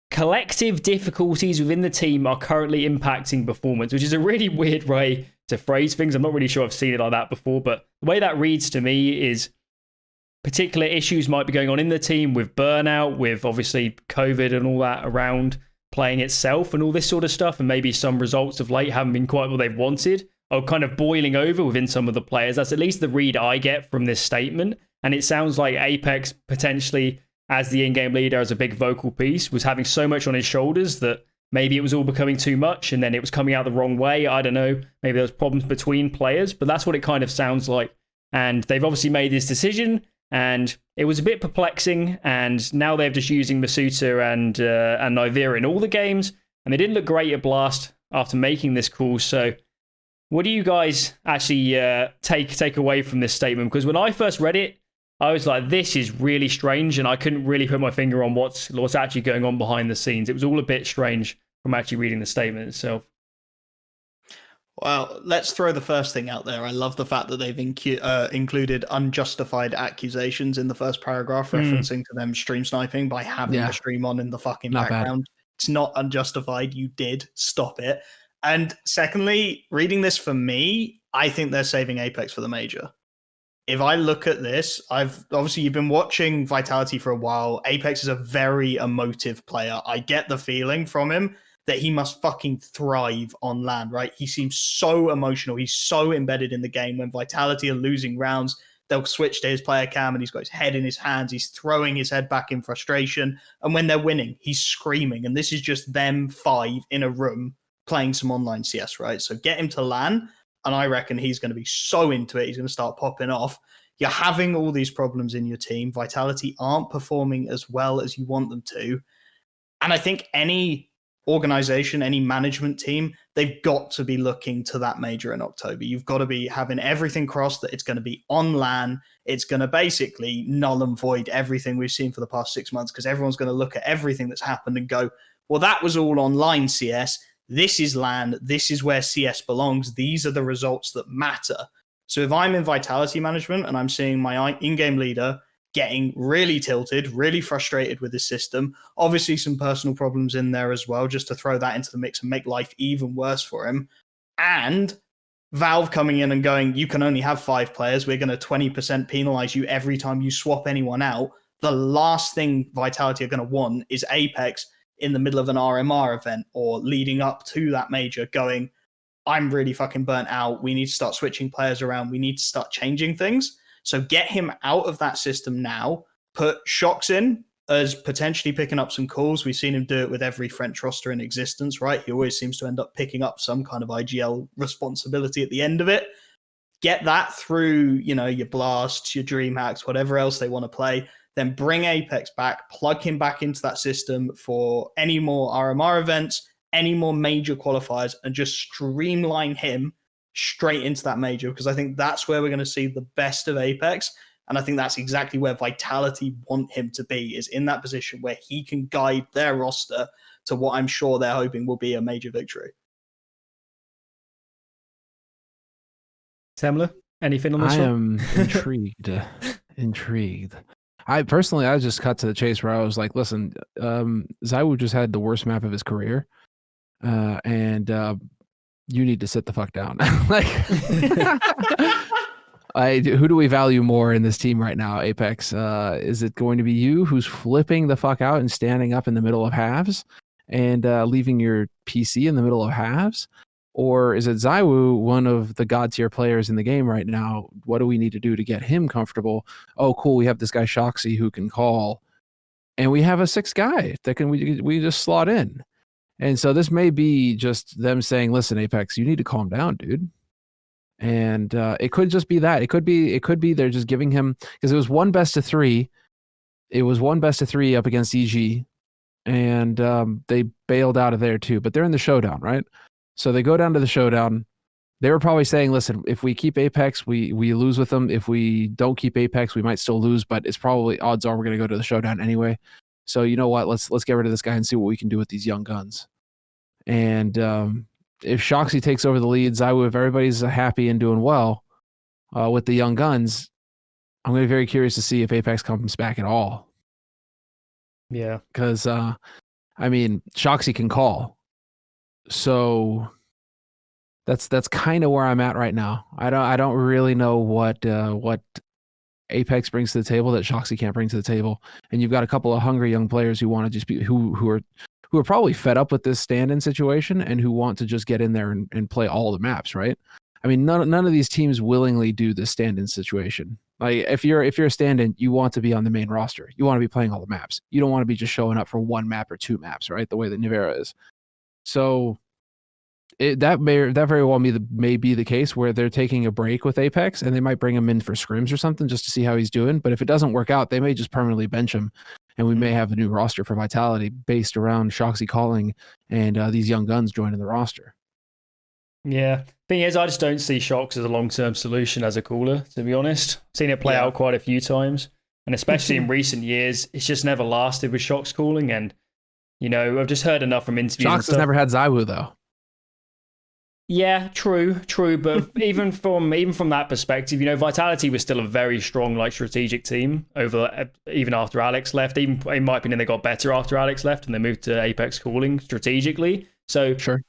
collective difficulties within the team are currently impacting performance, which is a really weird way to phrase things. I'm not really sure I've seen it like that before, but the way that reads to me is particular issues might be going on in the team with burnout, with obviously COVID and all that around playing itself and all this sort of stuff, and maybe some results of late haven't been quite what they've wanted, or kind of boiling over within some of the players. That's at least the read I get from this statement. And it sounds like Apex potentially, as the in-game leader, as a big vocal piece, was having so much on his shoulders that maybe it was all becoming too much and then it was coming out the wrong way. I don't know. Maybe there was problems between players, but that's what it kind of sounds like. And they've obviously made this decision, and it was a bit perplexing, and now they're just using Masuta and Nivea in all the games, and they didn't look great at Blast after making this call. So what do you guys actually take away from this statement? Because when I first read it, I was like, this is really strange, and I couldn't really put my finger on what's actually going on behind the scenes. It was all a bit strange from actually reading the statement itself. Well, let's throw the first thing out there. I love the fact that they've included unjustified accusations in the first paragraph, referencing to them stream sniping by having the stream on in the fucking background. It's not unjustified. You did stop it. And secondly, reading this for me, I think they're saving Apex for the major. If I look at this, you've been watching Vitality for a while. Apex is a very emotive player. I get the feeling from him that he must fucking thrive on LAN, right? He seems so emotional. He's so embedded in the game. When Vitality are losing rounds, they'll switch to his player cam and he's got his head in his hands. He's throwing his head back in frustration. And when they're winning, he's screaming. And this is just them 5 in a room playing some online CS, right? So get him to LAN, and I reckon he's going to be so into it. He's going to start popping off. You're having all these problems in your team. Vitality aren't performing as well as you want them to. And I think any organization, any management team, they've got to be looking to that major in October. You've got to be having everything crossed that it's going to be on LAN. It's going to basically null and void everything we've seen for the past 6 months, because everyone's going to look at everything that's happened and go, well, that was all online CS. This is LAN. This is where CS belongs. These are the results that matter. So if I'm in Vitality management and I'm seeing my in-game leader getting really tilted, really frustrated with the system, obviously some personal problems in there as well, just to throw that into the mix and make life even worse for him, and Valve coming in and going, you can only have 5 players, we're going to 20% penalize you every time you swap anyone out. The last thing Vitality are going to want is Apex in the middle of an RMR event or leading up to that major going, I'm really fucking burnt out. We need to start switching players around. We need to start changing things. So get him out of that system now. Put Shocks in as potentially picking up some calls. We've seen him do it with every French roster in existence, right? He always seems to end up picking up some kind of IGL responsibility at the end of it. Get that through, your Blasts, your DreamHacks, whatever else they want to play. Then bring Apex back, plug him back into that system for any more RMR events, any more major qualifiers, and just streamline him straight into that major, because I think that's where we're going to see the best of Apex. And I think that's exactly where Vitality want him to be, is in that position where he can guide their roster to what I'm sure they're hoping will be a major victory. Semmler, anything on this I one? am intrigued. I just cut to the chase where I was like, listen, ZywOo just had the worst map of his career, and you need to sit the fuck down. Like, who do we value more in this team right now, Apex? Is it going to be you, who's flipping the fuck out and standing up in the middle of halves and leaving your PC in the middle of halves? Or is it ZywOo, one of the god tier players in the game right now? What do we need to do to get him comfortable? Oh, cool, we have this guy Shoxy who can call, and we have a sixth guy that we just slot in. And so this may be just them saying, listen, Apex, you need to calm down, dude. And it could just be that. It could be they're just giving him, because it was one best of three. It was one best of three up against EG, and they bailed out of there too. But they're in the showdown, right? So they go down to the showdown. They were probably saying, listen, if we keep Apex, we lose with them. If we don't keep Apex, we might still lose, but it's probably odds are we're going to go to the showdown anyway. So you know what? Let's get rid of this guy and see what we can do with these young guns. And if Shoxy takes over the lead, ZywOo, if everybody's happy and doing well with the young guns, I'm going to be very curious to see if Apex comes back at all. Yeah. Because, I mean, Shoxy can call. So that's kind of where I'm at right now. I don't really know what Apex brings to the table that Shoxy can't bring to the table. And you've got a couple of hungry young players who want to just be who are probably fed up with this stand-in situation and who want to just get in there and play all the maps, right? I mean, none of these teams willingly do the stand-in situation. Like if you're a stand-in, you want to be on the main roster. You want to be playing all the maps. You don't want to be just showing up for one map or two maps, right? The way that Nivera is. So that very well may be the case where they're taking a break with Apex and they might bring him in for scrims or something just to see how he's doing. But if it doesn't work out, they may just permanently bench him, and we may have a new roster for Vitality based around Shoxy calling and these young guns joining the roster. Yeah. Thing is, I just don't see Shox as a long-term solution as a caller, to be honest. Seen it play out quite a few times. And especially in recent years, it's just never lasted with Shox calling. And, you know, I've just heard enough from interviews. Shox has never had ZywOo, though. Yeah, true. But even from that perspective, you know, Vitality was still a very strong, like, strategic team even after Alex left. Even in my opinion, they got better after Alex left and they moved to Apex calling strategically. So, sure,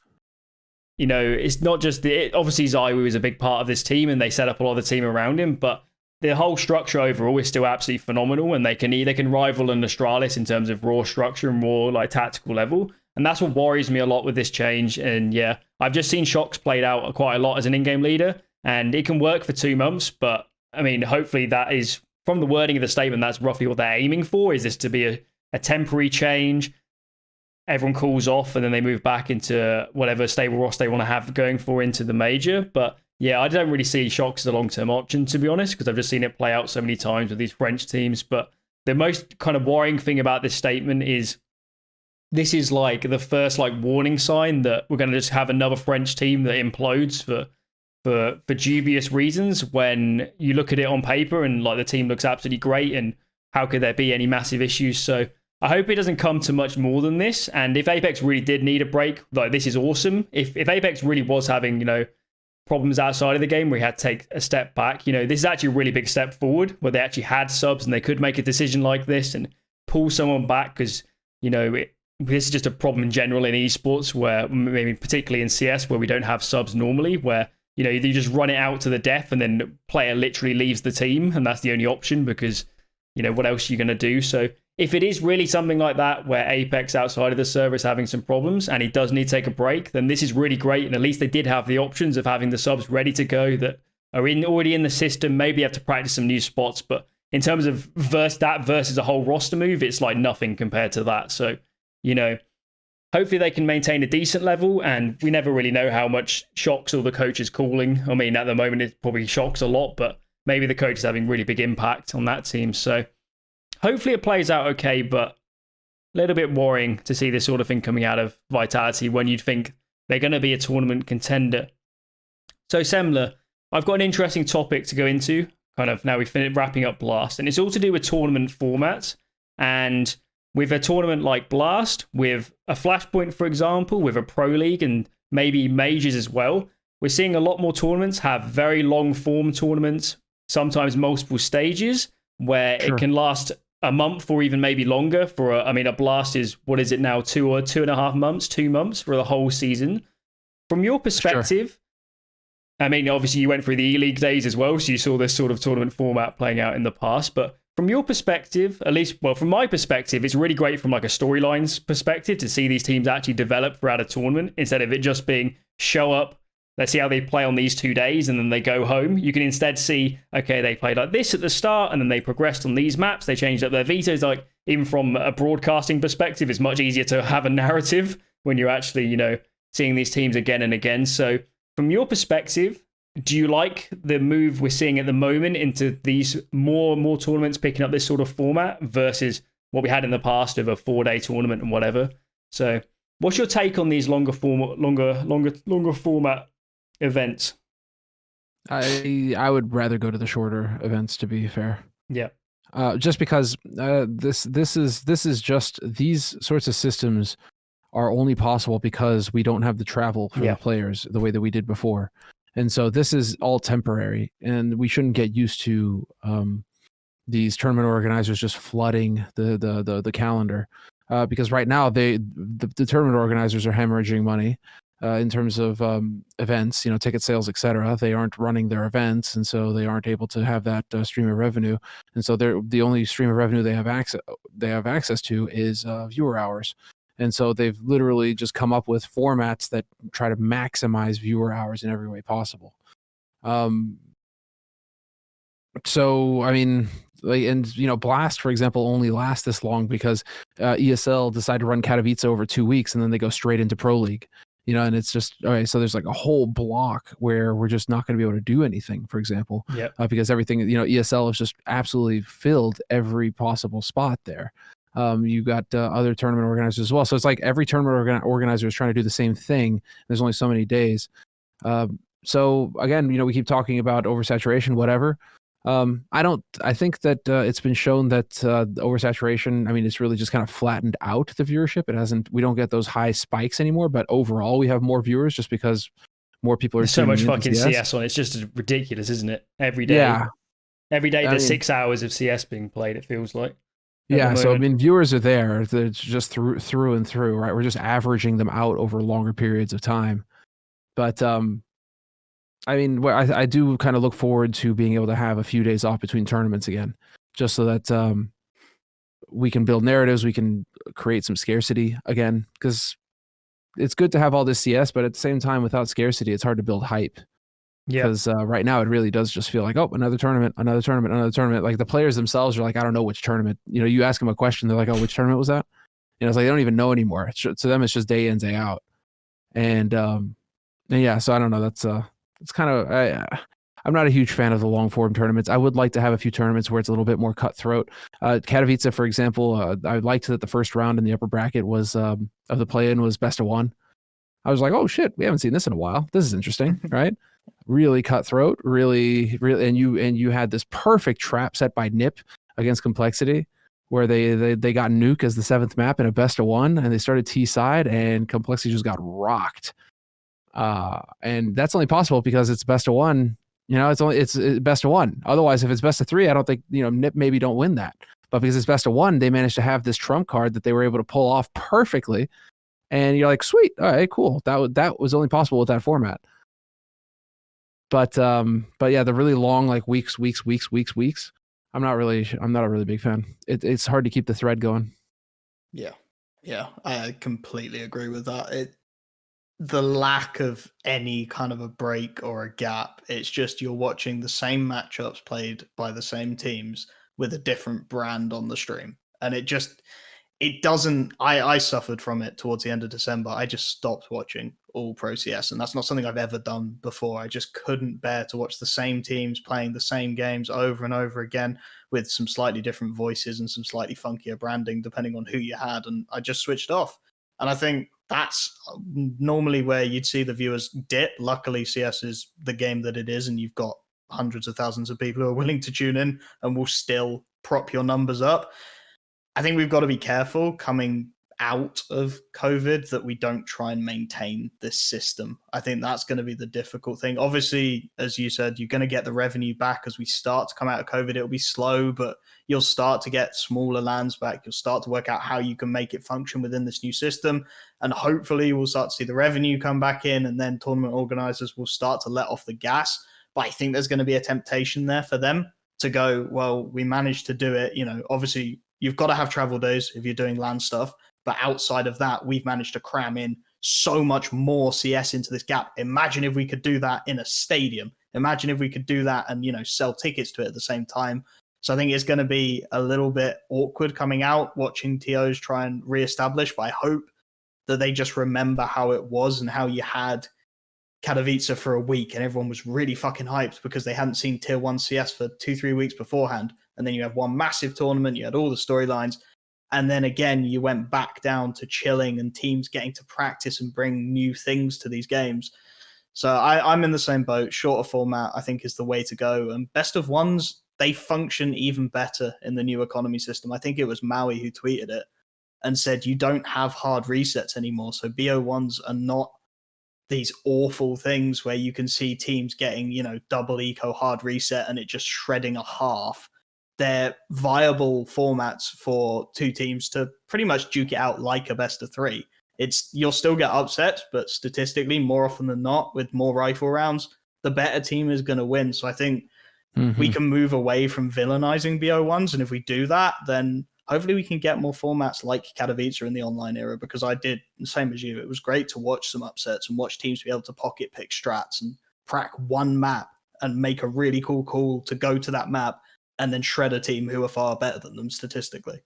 you know, it's not just obviously ZywOo is a big part of this team and they set up a lot of the team around him, but the whole structure overall is still absolutely phenomenal, and they can rival an Astralis in terms of raw structure and raw like tactical level. And that's what worries me a lot with this change. And yeah, I've just seen Shox played out quite a lot as an in-game leader, and it can work for 2 months. But I mean, hopefully that is, from the wording of the statement, that's roughly what they're aiming for. Is this to be a temporary change? Everyone cools off and then they move back into whatever stable roster they want to have going for into the major. But yeah, I don't really see Shox as a long-term option, to be honest, because I've just seen it play out so many times with these French teams. But the most kind of worrying thing about this statement is this is like the first like warning sign that we're going to just have another French team that implodes for dubious reasons, when you look at it on paper and like the team looks absolutely great, and how could there be any massive issues? So I hope it doesn't come to much more than this. And if Apex really did need a break, like, this is awesome. If Apex really was having, you know, problems outside of the game where he had to take a step back, you know, this is actually a really big step forward where they actually had subs and they could make a decision like this and pull someone back, because, you know, this is just a problem in general in esports, where maybe particularly in CS where we don't have subs normally, where, you know, you just run it out to the death and then the player literally leaves the team and that's the only option, because, you know, what else are you going to do? So if it is really something like that where Apex outside of the server is having some problems and he does need to take a break, then this is really great. And at least they did have the options of having the subs ready to go that are already in the system. Maybe you have to practice some new spots, but in terms of versus a whole roster move, it's like nothing compared to that. So, you know, hopefully they can maintain a decent level, and we never really know how much Shox or the coach is calling. I mean, at the moment it probably Shox a lot, but maybe the coach is having really big impact on that team. So hopefully it plays out okay, but a little bit worrying to see this sort of thing coming out of Vitality when you'd think they're going to be a tournament contender. So Semmler, I've got an interesting topic to go into, kind of now we've finished wrapping up Blast, and it's all to do with tournament formats. And with a tournament like Blast, with a Flashpoint, for example, with a Pro League and maybe Majors as well, we're seeing a lot more tournaments have very long form tournaments, sometimes multiple stages, where it can last a month or even maybe longer for a blast is, what is it now, 2.5 months, 2 months for the whole season. From your perspective, sure. I mean, obviously you went through the E-League days as well, so you saw this sort of tournament format playing out in the past. But from your perspective, at least, well, from my perspective, it's really great from like a storylines perspective to see these teams actually develop throughout a tournament instead of it just being show up, let's see how they play on these 2 days, and then they go home. You can instead see, okay, they played like this at the start, and then they progressed on these maps. They changed up their vetoes. Like, even from a broadcasting perspective, it's much easier to have a narrative when you're actually, seeing these teams again and again. So from your perspective, do you like the move we're seeing at the moment into these more tournaments picking up this sort of format versus what we had in the past of a 4-day tournament and whatever? So what's your take on these longer format events? I would rather go to the shorter events, to be fair. Yeah. Just because this is just, these sorts of systems are only possible because we don't have the travel for the players the way that we did before. And so this is all temporary, and we shouldn't get used to these tournament organizers just flooding the calendar, because right now the tournament organizers are hemorrhaging money in terms of events, ticket sales, etc. They aren't running their events, and so they aren't able to have that stream of revenue. And so the only stream of revenue they have access to is viewer hours. And so they've literally just come up with formats that try to maximize viewer hours in every way possible. So, I mean, Blast, for example, only lasts this long because ESL decided to run Katowice over 2 weeks, and then they go straight into Pro League. And it's just, okay, so there's like a whole block where we're just not going to be able to do anything, for example, because everything, ESL has just absolutely filled every possible spot there. You got other tournament organizers as well. So it's like every tournament organizer is trying to do the same thing. There's only so many days. So again, we keep talking about oversaturation, whatever. I think that it's been shown that oversaturation, I mean, it's really just kind of flattened out the viewership. We don't get those high spikes anymore, but overall we have more viewers just because more people are There's so much fucking CS on. It's just ridiculous, isn't it? Every day. Yeah. Every day there's 6 hours of CS being played, it feels like. Yeah, so I mean, viewers are there. It's just through and through, right? We're just averaging them out over longer periods of time. But I mean, I do kind of look forward to being able to have a few days off between tournaments again, just so that we can build narratives, we can create some scarcity again, because it's good to have all this CS, but at the same time, without scarcity, it's hard to build hype. Because right now it really does just feel like, oh, another tournament. Like the players themselves are like, I don't know which tournament. You ask them a question, they're like, oh, which tournament was that? It's like they don't even know anymore. To them, it's just day in, day out. And yeah, so I don't know. That's it's kind of I'm not a huge fan of the long form tournaments. I would like to have a few tournaments where it's a little bit more cutthroat. Katowice, for example, I liked that the first round in the upper bracket was of the play-in was best of 1. I was like, oh shit, we haven't seen this in a while. This is interesting, right? Really cutthroat, really, and you had this perfect trap set by Nip against Complexity, where they got Nuke as the 7th map in a best of 1, and they started T side, and Complexity just got rocked. And that's only possible because it's best of 1. It's best of 1. Otherwise, if it's best of 3, I don't think Nip maybe don't win that. But because it's best of 1, they managed to have this trump card that they were able to pull off perfectly, and you're like, sweet, all right, cool. That was only possible with that format. But yeah, the really long, like weeks. I'm not a really big fan. It's hard to keep the thread going. Yeah, I completely agree with that. The lack of any kind of a break or a gap. It's just you're watching the same matchups played by the same teams with a different brand on the stream, and it doesn't. I suffered from it towards the end of December. I just stopped watching all Pro CS, and that's not something I've ever done before. I just couldn't bear to watch the same teams playing the same games over and over again with some slightly different voices and some slightly funkier branding depending on who you had, and I just switched off. And I think that's normally where you'd see the viewers dip. Luckily, CS is the game that it is, and you've got hundreds of thousands of people who are willing to tune in and will still prop your numbers up. I think we've got to be careful coming out of COVID that we don't try and maintain this system. I think that's going to be the difficult thing. Obviously, as you said, you're going to get the revenue back as we start to come out of COVID. It'll be slow, but you'll start to get smaller lands back. You'll start to work out how you can make it function within this new system. And hopefully we'll start to see the revenue come back in, and then tournament organizers will start to let off the gas. But I think there's going to be a temptation there for them to go, well, we managed to do it. Obviously you've got to have travel days if you're doing land stuff. But outside of that, we've managed to cram in so much more CS into this gap. Imagine if we could do that in a stadium. Imagine if we could do that and, sell tickets to it at the same time. So I think it's going to be a little bit awkward coming out, watching TOs try and reestablish. But I hope that they just remember how it was and how you had Katowice for a week and everyone was really fucking hyped because they hadn't seen Tier 1 CS for 2-3 weeks beforehand. And then you have one massive tournament, you had all the storylines. And then again, you went back down to chilling and teams getting to practice and bring new things to these games. So I'm in the same boat. Shorter format, I think, is the way to go. And best of ones, they function even better in the new economy system. I think it was Maui who tweeted it and said, you don't have hard resets anymore. So BO1s are not these awful things where you can see teams getting, double eco hard reset and it just shredding a half. They're viable formats for two teams to pretty much duke it out like a best of three. You'll still get upsets, but statistically, more often than not, with more rifle rounds, the better team is going to win. So I think we can move away from villainizing BO1s. And if we do that, then hopefully we can get more formats like Katowice in the online era, because I did the same as you. It was great to watch some upsets and watch teams be able to pocket pick strats and crack one map and make a really cool call to go to that map and then shred a team who are far better than them statistically.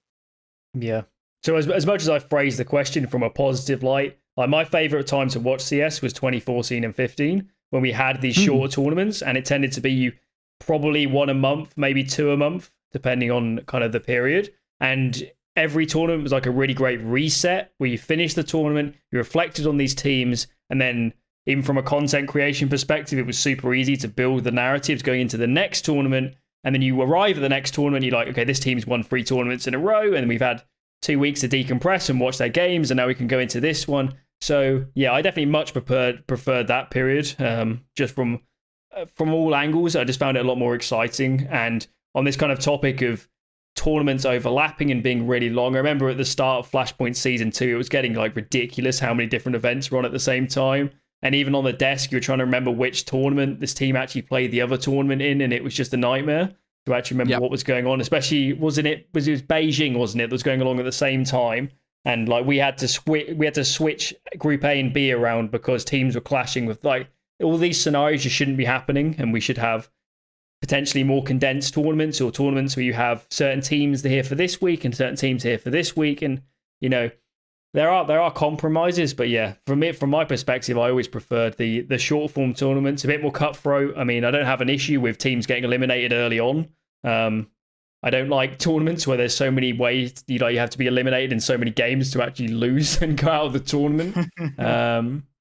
Yeah. So as much as I phrased the question from a positive light, like my favorite time to watch CS was 2014 and 15 when we had these shorter tournaments, and it tended to be probably one a month, maybe two a month, depending on kind of the period. And every tournament was like a really great reset where you finished the tournament, you reflected on these teams, and then even from a content creation perspective, it was super easy to build the narratives going into the next tournament. And then you arrive at the next tournament, you're like, okay, this team's won 3 tournaments in a row, and we've had 2 weeks to decompress and watch their games, and now we can go into this one. So yeah, I definitely much preferred that period, just from all angles. I just found it a lot more exciting. And on this kind of topic of tournaments overlapping and being really long, I remember at the start of Flashpoint Season 2, it was getting like ridiculous how many different events were on at the same time. And even on the desk, you're trying to remember which tournament this team actually played the other tournament in, and it was just a nightmare to actually remember what was going on. Especially, it was Beijing, wasn't it, that was going along at the same time, and like we had to switch Group A and B around because teams were clashing with like all these scenarios just shouldn't be happening, and we should have potentially more condensed tournaments or tournaments where you have certain teams here for this week and certain teams here for this week, and There are compromises, but yeah, from my perspective, I always preferred the short form tournaments, a bit more cutthroat. I mean, I don't have an issue with teams getting eliminated early on. I don't like tournaments where there's so many ways, you have to be eliminated in so many games to actually lose and go out of the tournament.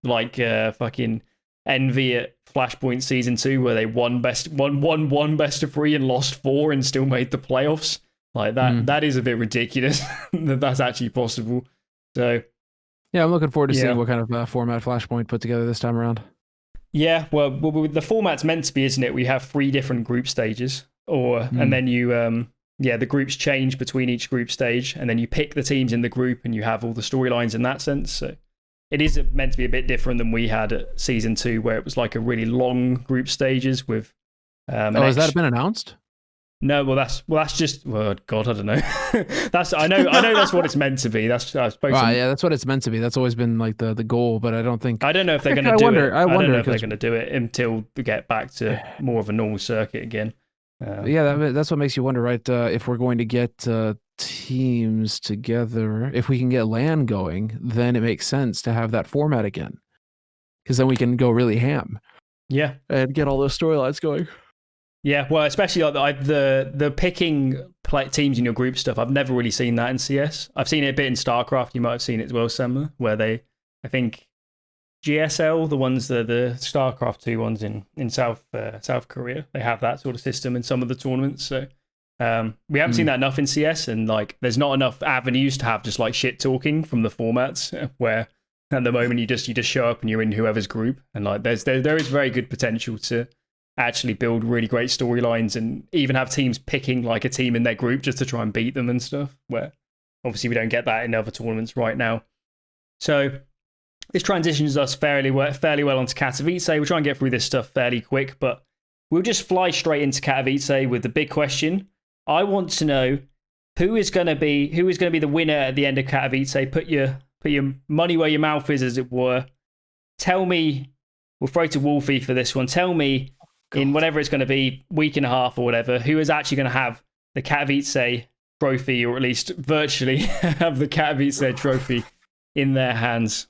Like fucking Envy at Flashpoint Season 2, where they won best of 3 and lost 4 and still made the playoffs. Like that, that is a bit ridiculous that that's actually possible. So, yeah, I'm looking forward to seeing what kind of format Flashpoint put together this time around. Yeah, well, the format's meant to be, isn't it? We have 3 different group stages, and then you, the groups change between each group stage, and then you pick the teams in the group, and you have all the storylines in that sense. So, it is meant to be a bit different than we had at Season 2, where it was like a really long group stages with. Has that been announced? No, that's just God, I don't know. I know that's what it's meant to be. That's I suppose. Yeah, that's what it's meant to be. That's always been like the goal, but I don't know if they're going to do it. I don't know if they're going to do it until we get back to more of a normal circuit again. That's what makes you wonder, right? If we're going to get teams together, if we can get LAN going, then it makes sense to have that format again, because then we can go really ham. Yeah, and get all those storylines going. Yeah, well, especially like the picking teams in your group stuff. I've never really seen that in CS. I've seen it a bit in StarCraft. You might have seen it as well, Semmler, where I think GSL, the StarCraft 2 ones in South Korea, they have that sort of system in some of the tournaments. So We haven't seen that enough in CS, and like there's not enough avenues to have just like shit talking from the formats where at the moment you just show up and you're in whoever's group, and like there is very good potential to actually build really great storylines and even have teams picking like a team in their group just to try and beat them and stuff, where obviously we don't get that in other tournaments right now. So this transitions us fairly well onto Katowice. We'll try and get through this stuff fairly quick, but we'll just fly straight into Katowice with the big question. I want to know who is going to be the winner at the end of Katowice. Put your money where your mouth is, as it were. Tell me, we'll throw to Wolfie for this one. Tell me, in whatever it's going to be, week and a half or whatever, who is actually going to have the Katowice trophy, or at least virtually have the Katowice trophy in their hands.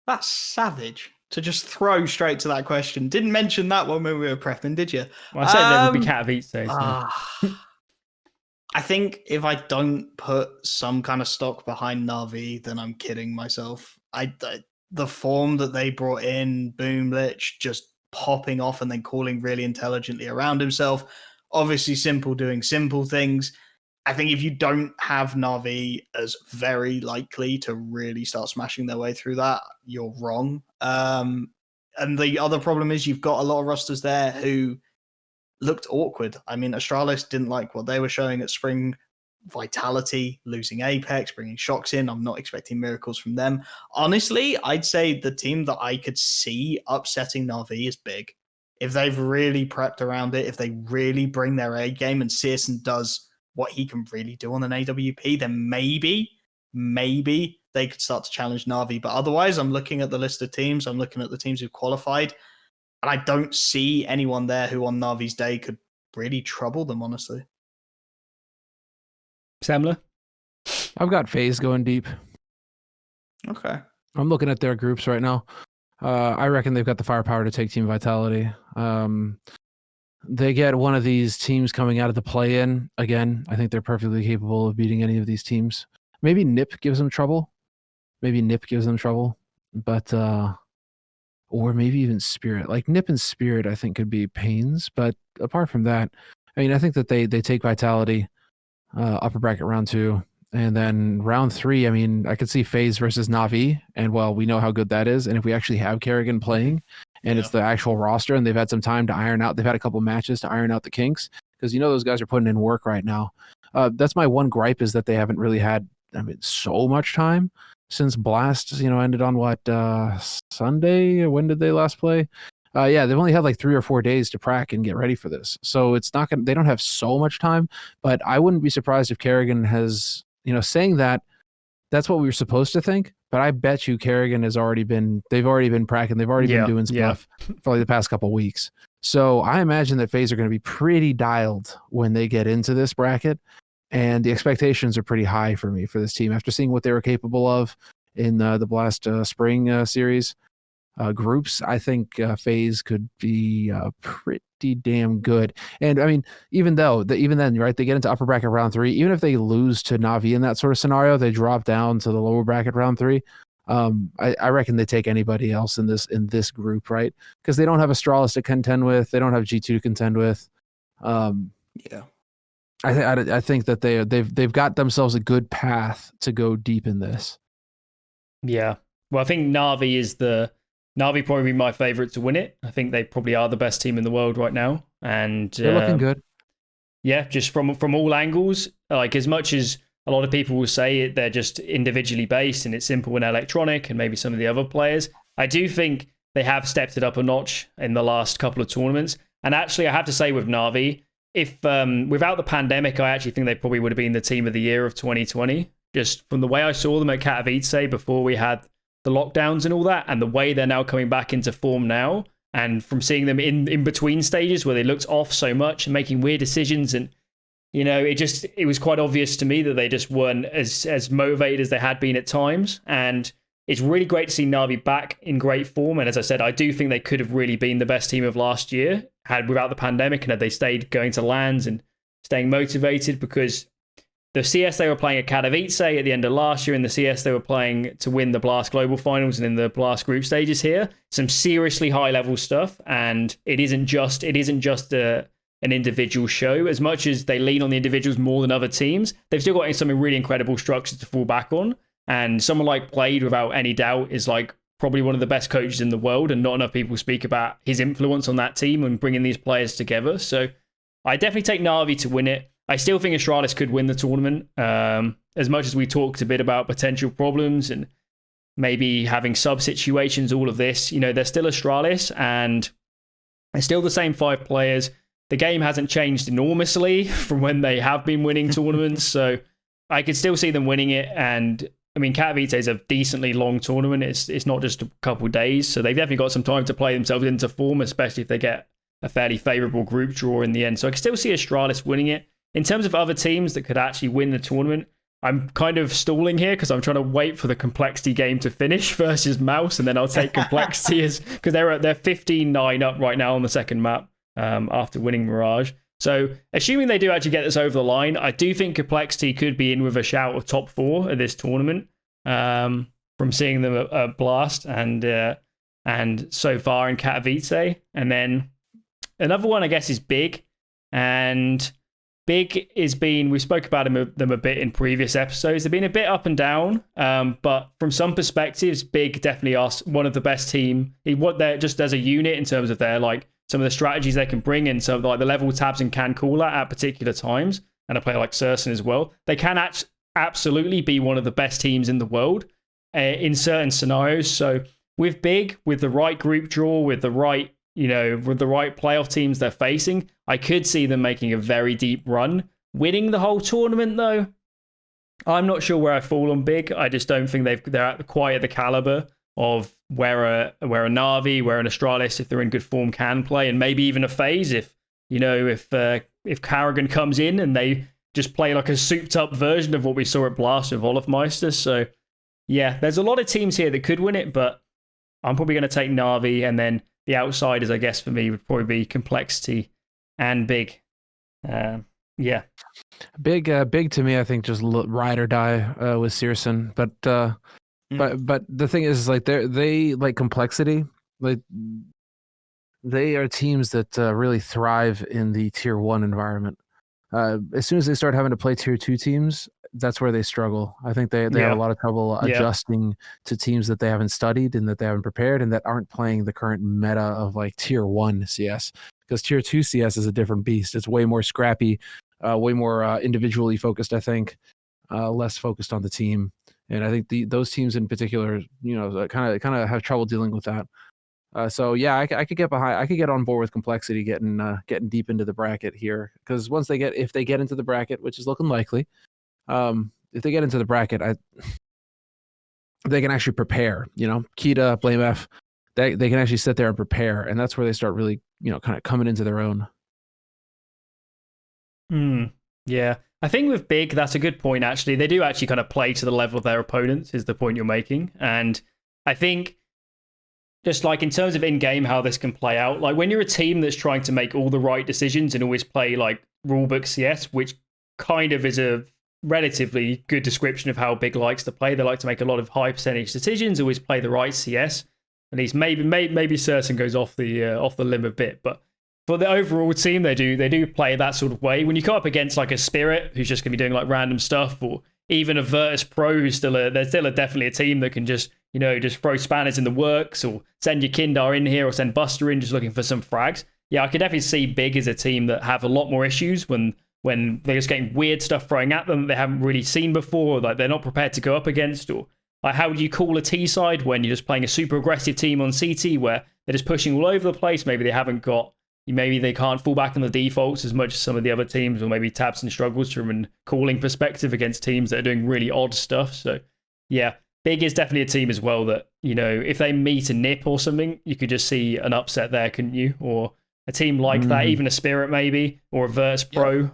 That's savage to just throw straight to that question. Didn't mention that one when we were prepping, did you? Well, I said there would be Katowice. So. I think if I don't put some kind of stock behind Na'Vi, then I'm kidding myself. The form that they brought in, Boomlich just popping off and then calling really intelligently around himself. Obviously, Simple doing simple things. I think if you don't have Na'Vi as very likely to really start smashing their way through that, you're wrong. And the other problem is you've got a lot of rosters there who looked awkward. I mean, Astralis didn't like what they were showing at Spring. Vitality, losing Apex, bringing Shocks in. I'm not expecting miracles from them. Honestly, I'd say the team that I could see upsetting Na'Vi is Big. If they've really prepped around it, if they really bring their A game and Searson does what he can really do on an AWP, then maybe they could start to challenge Na'Vi. But otherwise, I'm looking at the list of teams. I'm looking at the teams who've qualified. And I don't see anyone there who on Na'Vi's day could really trouble them, honestly. Semmler? I've got FaZe going deep. Okay. I'm looking at their groups right now. I reckon they've got the firepower to take Team Vitality. They get one of these teams coming out of the play-in. Again, I think they're perfectly capable of beating any of these teams. Maybe NiP gives them trouble. But... or maybe even Spirit. Like NiP and Spirit, I think could be pains. But apart from that, I mean, I think that they take Vitality, upper bracket round 2, and then round 3. I mean, I could see FaZe versus Na'Vi, and well, we know how good that is. And if we actually have Kerrigan playing, and it's the actual roster, and they've had some time to iron out, they've had a couple matches to iron out the kinks, because those guys are putting in work right now. That's my one gripe, is that they haven't really had, so much time since Blast, ended on what, Sunday? When did they last play? Yeah, they've only had like 3 or 4 days to prac and get ready for this. So it's not they don't have so much time, but I wouldn't be surprised if Kerrigan has, saying that's what we were supposed to think, but I bet you Kerrigan they've already been pracking, they've already been doing stuff for like the past couple weeks. So I imagine that FaZe are going to be pretty dialed when they get into this bracket. And the expectations are pretty high for me for this team after seeing what they were capable of in the Blast Spring series groups. I think FaZe could be pretty damn good. And I mean, even then, right? They get into upper bracket round 3. Even if they lose to Na'Vi in that sort of scenario, they drop down to the lower bracket round 3. I reckon they take anybody else in this group, right? Because they don't have Astralis to contend with. They don't have G2 to contend with. I think that they've got themselves a good path to go deep in this. Yeah. Well, I think Na'Vi probably my favorite to win it. I think they probably are the best team in the world right now. And they're looking good. Yeah, just from all angles. Like, as much as a lot of people will say they're just individually based and it's Simple and Electronic and maybe some of the other players, I do think they have stepped it up a notch in the last couple of tournaments. And actually, I have to say with Na'Vi, if without the pandemic, I actually think they probably would have been the team of the year of 2020. Just from the way I saw them at Katowice before we had the lockdowns and all that, and the way they're now coming back into form now, and from seeing them in between stages where they looked off so much and making weird decisions, and it was quite obvious to me that they just weren't as motivated as they had been at times. And it's really great to see Na'Vi back in great form. And as I said, I do think they could have really been the best team of last year without the pandemic, and had they stayed going to LANs and staying motivated, because the CS they were playing at Katowice at the end of last year, and the CS they were playing to win the Blast Global Finals and in the Blast group stages here, some seriously high level stuff. And it isn't just a an individual show. As much as they lean on the individuals more than other teams, they've still got something really incredible structure to fall back on. And someone like Played, without any doubt, is like probably one of the best coaches in the world, and not enough people speak about his influence on that team and bringing these players together. So I definitely take Na'Vi to win it. I still think Astralis could win the tournament. As much as we talked a bit about potential problems and maybe having sub situations, all of this, they're still Astralis and they're still the same 5 players. The game hasn't changed enormously from when they have been winning tournaments. So I could still see them winning it. And I mean, Katowice is a decently long tournament. It's not just a couple of days. So they've definitely got some time to play themselves into form, especially if they get a fairly favourable group draw in the end. So I can still see Astralis winning it. In terms of other teams that could actually win the tournament, I'm kind of stalling here because I'm trying to wait for the Complexity game to finish versus Mouse, and then I'll take Complexity because they're 15-9 up right now on the second map after winning Mirage. So assuming they do actually get this over the line, I do think Complexity could be in with a shout of top 4 at this tournament from seeing them at Blast and so far in Katowice. And then another one, I guess, is Big. And Big is we spoke about them a bit in previous episodes. They've been a bit up and down, but from some perspectives, Big definitely are one of the best team. What they're just as a unit in terms of their like some of the strategies they can bring in, some of like the level tabs and can call at particular times, and a player like Surson as well. They can absolutely be one of the best teams in the world in certain scenarios. So with Big, with the right group draw, with the right playoff teams they're facing, I could see them making a very deep run. Winning the whole tournament, though, I'm not sure where I fall on Big. I just don't think they're quite at the caliber of where a Na'Vi, where an Astralis, if they're in good form, can play, and maybe even a FaZe if Karrigan comes in and they just play like a souped up version of what we saw at Blast with Olofmeister. So yeah, there's a lot of teams here that could win it, but I'm probably going to take Na'Vi, and then the outsiders, I guess, for me would probably be Complexity and Big. Yeah. Big to me, I think just ride or die with Searson. But the thing is, like they like Complexity. Like they are teams that really thrive in the tier 1 environment. As soon as they start having to play tier 2 teams, that's where they struggle. I think they have a lot of trouble adjusting to teams that they haven't studied and that they haven't prepared and that aren't playing the current meta of like tier 1 CS. Because tier 2 CS is a different beast. It's way more scrappy, way more individually focused, I think, less focused on the team. And I think those teams in particular, kind of have trouble dealing with that. So yeah, I could get behind. I could get on board with Complexity getting deep into the bracket here, because if they get into the bracket, which is looking likely, if they get into the bracket, they can actually prepare. Kita, Blame F, they can actually sit there and prepare, and that's where they start really, kind of coming into their own. Yeah, I think with Big, that's a good point. Actually, they do actually kind of play to the level of their opponents. Is the point you're making? And I think, just like in terms of in-game, how this can play out, like when you're a team that's trying to make all the right decisions and always play like rulebook CS, which kind of is a relatively good description of how Big likes to play. They like to make a lot of high percentage decisions, always play the right CS. At least maybe Certain goes off the limb a bit, but for the overall team, they do play that sort of way. When you come up against like a Spirit who's just gonna be doing like random stuff, or even a Virtus Pro who's definitely a team that can just throw spanners in the works, or send your Kindar in here, or send Buster in just looking for some frags. Yeah, I could definitely see Big as a team that have a lot more issues when they're just getting weird stuff thrown at them that they haven't really seen before, like they're not prepared to go up against, or like how do you call a T side when you're just playing a super aggressive team on CT where they're just pushing all over the place? Maybe they can't fall back on the defaults as much as some of the other teams, or maybe Tabson struggles from a calling perspective against teams that are doing really odd stuff. So yeah, Big is definitely a team as well that, if they meet a Nip or something, you could just see an upset there, couldn't you? Or a team like that, even a Spirit maybe, or a Virtus Pro.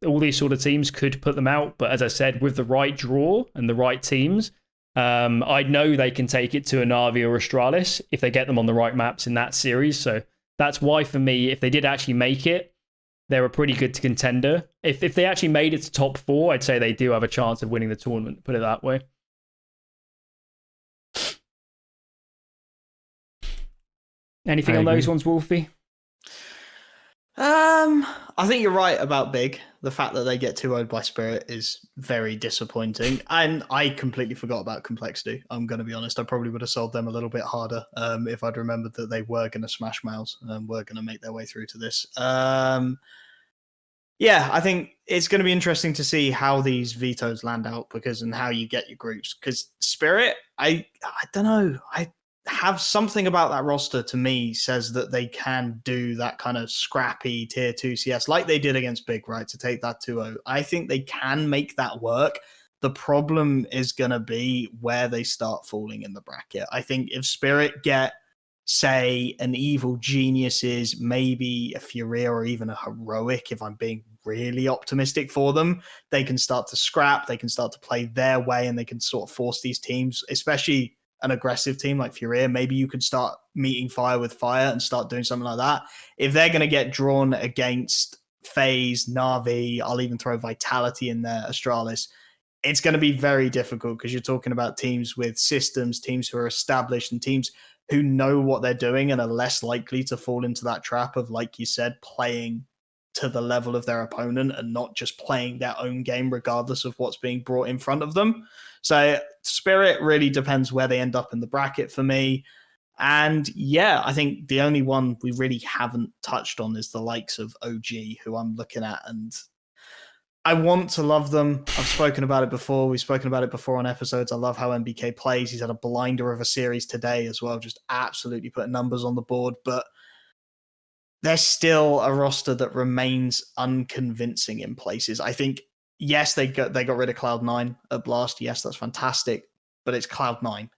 All these sort of teams could put them out. But as I said, with the right draw and the right teams, I know they can take it to a Na'Vi or Astralis if they get them on the right maps in that series. So that's why, for me, if they did actually make it, they're a pretty good contender. If they actually made it to top 4, I'd say they do have a chance of winning the tournament, put it that way. Anything on those ones, Wolfie? I think you're right about Big. The fact that they get 2-0'd by Spirit is very disappointing. And I completely forgot about Complexity. I'm going to be honest. I probably would have sold them a little bit harder if I'd remembered that they were going to smash Mouse and were going to make their way through to this. Yeah, I think it's going to be interesting to see how these vetoes land out and how you get your groups. Because Spirit, I don't know. I have something about that roster to me says that they can do that kind of scrappy tier 2 CS like they did against Big, right? To take that 2-0. I think they can make that work. The problem is going to be where they start falling in the bracket. I think if Spirit get, say, an Evil Geniuses, maybe a Furia or even a Heroic, if I'm being really optimistic for them, they can start to scrap, they can start to play their way, and they can sort of force these teams, especially an aggressive team like Furia, maybe you could start meeting fire with fire and start doing something like that. If they're going to get drawn against FaZe, Na'Vi, I'll even throw Vitality in there, Astralis, it's going to be very difficult because you're talking about teams with systems, teams who are established, and teams who know what they're doing and are less likely to fall into that trap of, like you said, playing to the level of their opponent and not just playing their own game regardless of what's being brought in front of them. So Spirit really depends where they end up in the bracket for me. And yeah, I think the only one we really haven't touched on is the likes of OG, who I'm looking at, and I want to love them. I've spoken about it before. We've spoken about it before on episodes. I love how MBK plays. He's had a blinder of a series today as well, just absolutely putting numbers on the board. But they're still a roster that remains unconvincing in places. I think, yes, they got rid of Cloud9 at Blast. Yes, that's fantastic. But it's Cloud9.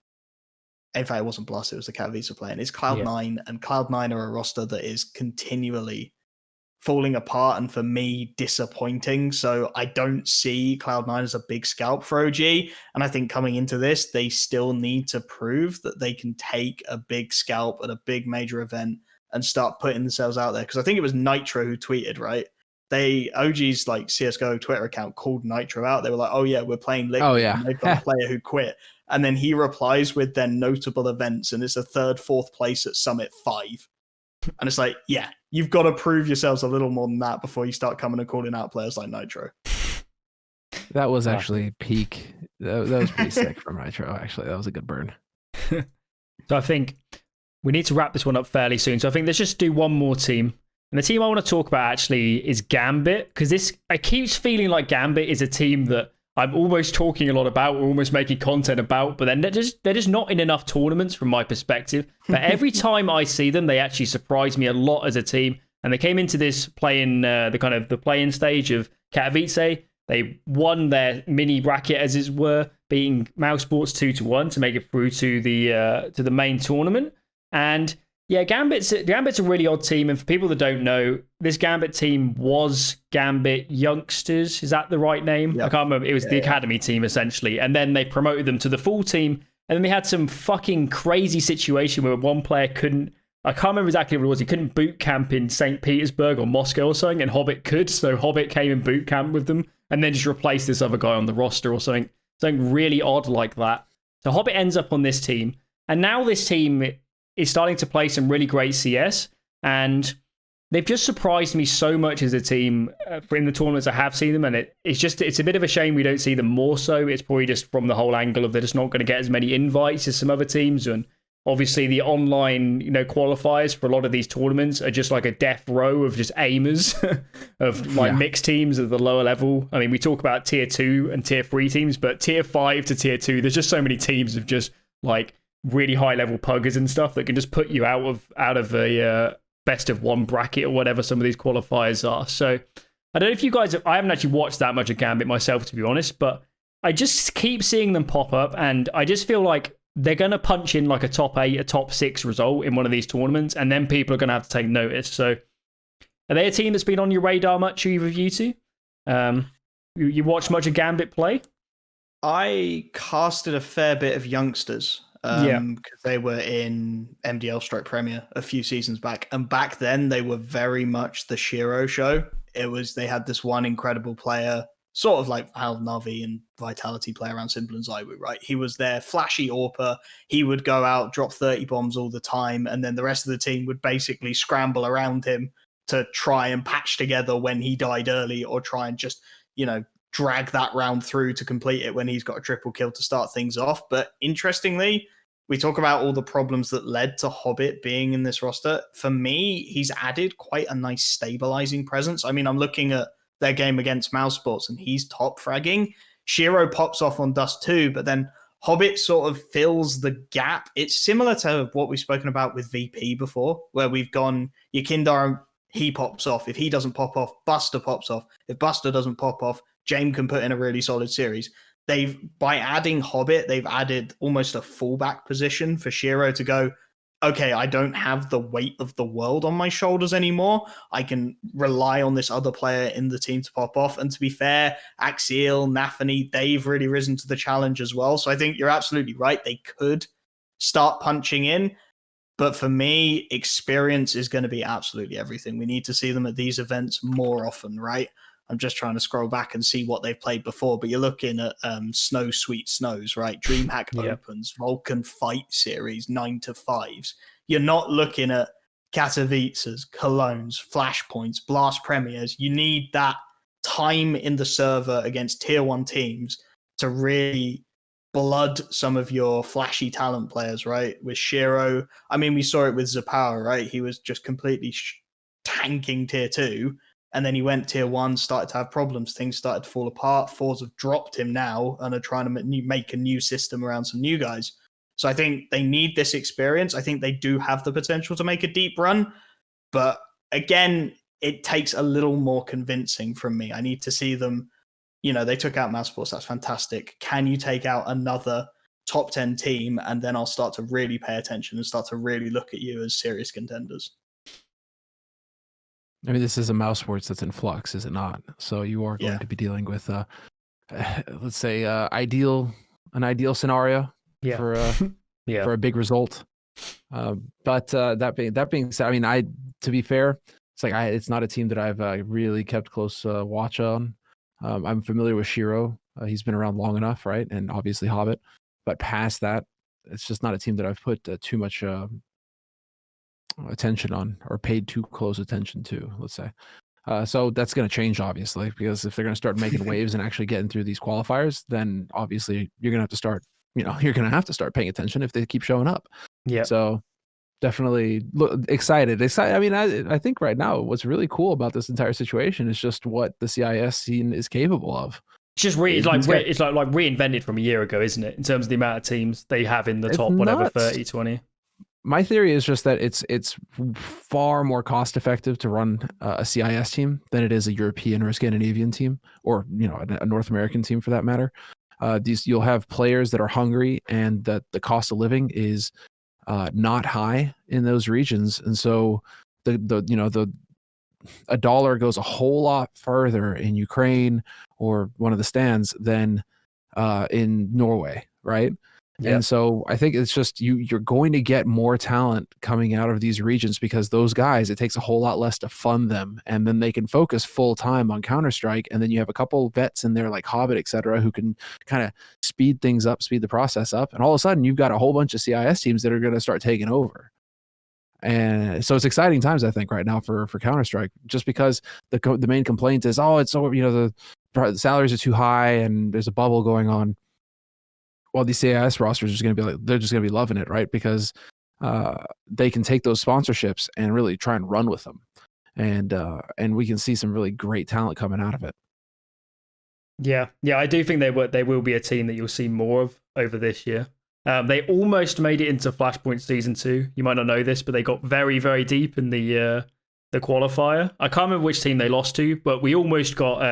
In fact, it wasn't Blast. It was the Katowice playing. It's Cloud9, and Cloud9 are a roster that is continually falling apart and, for me, disappointing. So I don't see Cloud9 as a big scalp for OG. And I think coming into this, they still need to prove that they can take a big scalp at a big major event and start putting themselves out there. Because I think it was Nitro who tweeted, right? OG's like CSGO Twitter account called Nitro out. They were like, oh yeah, we're playing Liquid. Oh, yeah. And they've got a player who quit. And then he replies with their notable events, and it's a 3rd, 4th place at Summit 5. And it's like, yeah, you've got to prove yourselves a little more than that before you start coming and calling out players like Nitro. That was actually peak. That was pretty sick from Nitro, actually. That was a good burn. So I think we need to wrap this one up fairly soon. So I think let's just do one more team. And the team I want to talk about actually is Gambit, because it keeps feeling like Gambit is a team that I'm almost talking a lot about, we're almost making content about, but then they're just not in enough tournaments from my perspective. But every time I see them, they actually surprise me a lot as a team. And they came into this playing the play-in stage of Katowice. They won their mini bracket, as it were, beating Mouse Sports 2-1 to make it through to the main tournament. And yeah, Gambit's a really odd team. And for people that don't know, this Gambit team was Gambit Youngsters. Is that the right name? Yep. I can't remember. It was the academy team, essentially. And then they promoted them to the full team. And then they had some fucking crazy situation where one player couldn't, I can't remember exactly what it was. He couldn't boot camp in St. Petersburg or Moscow or something, and Hobbit could. So Hobbit came in boot camp with them and then just replaced this other guy on the roster or something really odd like that. So Hobbit ends up on this team. And now this team is starting to play some really great CS, and they've just surprised me so much as a team in the tournaments I have seen them, and it's a bit of a shame we don't see them more so. It's probably just from the whole angle of they're just not going to get as many invites as some other teams, and obviously the online qualifiers for a lot of these tournaments are just like a death row of just aimers of mixed teams at the lower level. I mean, we talk about tier 2 and tier 3 teams, but tier 5 to tier 2, there's just so many teams of just like really high level puggers and stuff that can just put you out of a best of 1 bracket or whatever some of these qualifiers are. So I don't know if you guys I haven't actually watched that much of Gambit myself, to be honest, but I just keep seeing them pop up, and I just feel like they're going to punch in like a top 8, a top 6 result in one of these tournaments, and then people are going to have to take notice. So are they a team that's been on your radar much, either of you two? You watch much of Gambit play? I casted a fair bit of Youngsters. Because they were in MDL Strike Premier a few seasons back, and back then they were very much the Shiro show. They had this one incredible player, sort of like how Navi and Vitality play around Simple and Zaiwu, right? He was their flashy AWPer. He would go out, drop 30 bombs all the time, and then the rest of the team would basically scramble around him to try and patch together when he died early, or try and just, drag that round through to complete it when he's got a triple kill to start things off. But interestingly, we talk about all the problems that led to Hobbit being in this roster. For me, he's added quite a nice stabilizing presence. I mean, I'm looking at their game against Mouse Sports and he's top fragging. Shiro pops off on Dust too, but then Hobbit sort of fills the gap. It's similar to what we've spoken about with VP before, where we've gone Yekindar, he pops off. If he doesn't pop off, Buster pops off. If Buster doesn't pop off, James can put in a really solid series. By adding Hobbit, they've added almost a fallback position for Shiro to go, okay, I don't have the weight of the world on my shoulders anymore. I can rely on this other player in the team to pop off. And to be fair, Axiel, Nafany, they've really risen to the challenge as well. So I think you're absolutely right. They could start punching in. But for me, experience is going to be absolutely everything. We need to see them at these events more often, right? I'm just trying to scroll back and see what they've played before, but you're looking at Snow Sweet Snows, right? DreamHack Opens, Vulcan Fight Series, 9-5s. You're not looking at Katowices, Colognes, Flashpoints, Blast Premiers. You need that time in the server against tier 1 teams to really blood some of your flashy talent players, right? With Shiro, I mean, we saw it with Zapower, right? He was just completely tanking tier 2. And then he went tier 1, started to have problems. Things started to fall apart. Fours have dropped him now and are trying to make a new system around some new guys. So I think they need this experience. I think they do have the potential to make a deep run. But again, it takes a little more convincing from me. I need to see them, they took out Mouse Sports. That's fantastic. Can you take out another top 10 team? And then I'll start to really pay attention and start to really look at you as serious contenders. I mean, this is a Mouse Sports that's in flux, is it not? So you are going to be dealing with, let's say, an ideal scenario for a big result. But that being said, I mean, to be fair, it's not a team that I've really kept close watch on. I'm familiar with Shiro. He's been around long enough, right? And obviously Hobbit. But past that, it's just not a team that I've put too much attention on, or paid too close attention to, let's say. So that's going to change, obviously, because if they're going to start making waves and actually getting through these qualifiers, then obviously you're going to have to start, paying attention if they keep showing up. Yeah. So definitely excited. I mean, I think right now what's really cool about this entire situation is just what the CIS scene is capable of. It's just it's like reinvented from a year ago, isn't it? In terms of the amount of teams they have in the top, whatever, 30, 20. My theory is just that it's far more cost effective to run a CIS team than it is a European or a Scandinavian team, or a North American team for that matter. You'll have players that are hungry, and that the cost of living is not high in those regions, and so a dollar goes a whole lot further in Ukraine or one of the stands than in Norway, right? Yep. And so I think it's just you're going to get more talent coming out of these regions, because those guys, it takes a whole lot less to fund them, and then they can focus full time on Counter-Strike. And then you have a couple vets in there like Hobbit, etc., who can kind of speed things up, speed the process up. And all of a sudden you've got a whole bunch of CIS teams that are going to start taking over. And so it's exciting times, I think, right now for Counter-Strike, just because the main complaint is, it's so, the salaries are too high and there's a bubble going on. Well, these CIS rosters are just going to be they're just going to be loving it, right? Because they can take those sponsorships and really try and run with them, and we can see some really great talent coming out of it. Yeah, I do think they will be a team that you'll see more of over this year. They almost made it into Flashpoint Season 2. You might not know this, but they got very, very deep in the qualifier. I can't remember which team they lost to, but we almost got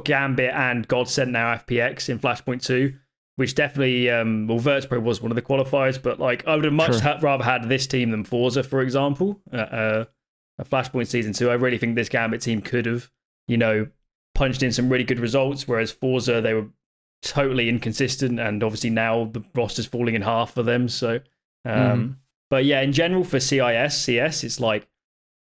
Gambit and God Sent Now FPX in Flashpoint 2. Which definitely, Virtspro was one of the qualifiers, but I would have much rather had this team than Forza, for example, a Flashpoint Season 2. I really think this Gambit team could have, punched in some really good results, whereas Forza, they were totally inconsistent, and obviously now the roster's falling in half for them. So, but yeah, in general for CS, it's like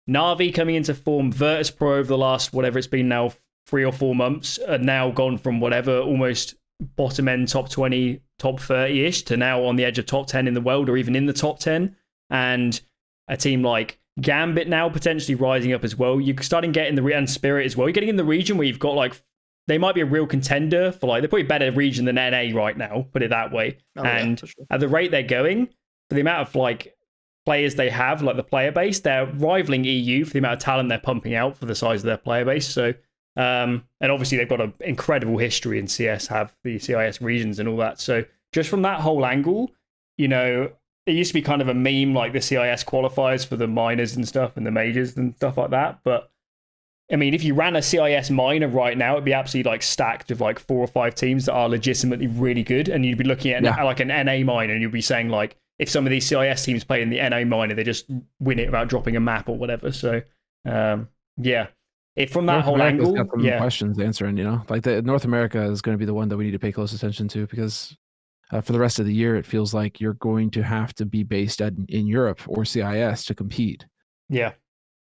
Na'Vi coming into form, Virtspro over the last, whatever it's been now, 3 or 4 months, are now gone from whatever, almost bottom end top 20, top 30-ish to now on the edge of top 10 in the world, or even in the top 10. And a team like Gambit now potentially rising up as well. You're starting getting and Spirit as well. You're getting in the region where you've got like, they might be a real contender for like, they're probably a better region than NA right now, put it that way. And for sure. at the rate they're going, for the amount of like players they have, like the player base, they're rivaling EU for the amount of talent they're pumping out for the size of their player base. So, and obviously they've got an incredible history in CS, have the CIS regions and all that. So just from that whole angle, you know, it used to be kind of a meme like the CIS qualifiers for the minors and stuff and the majors and stuff like that. But I mean, if you ran a CIS minor right now, it'd be absolutely like stacked with like 4 or 5 teams that are legitimately really good. And you'd be looking at like an NA minor and you'd be saying like, if some of these CIS teams play in the NA minor, they just win it without dropping a map or whatever. So, yeah. If from that whole angle, got some questions answering, you know, like North America is going to be the one that we need to pay close attention to, because for the rest of the year, it feels like you're going to have to be based in Europe or CIS to compete. Yeah.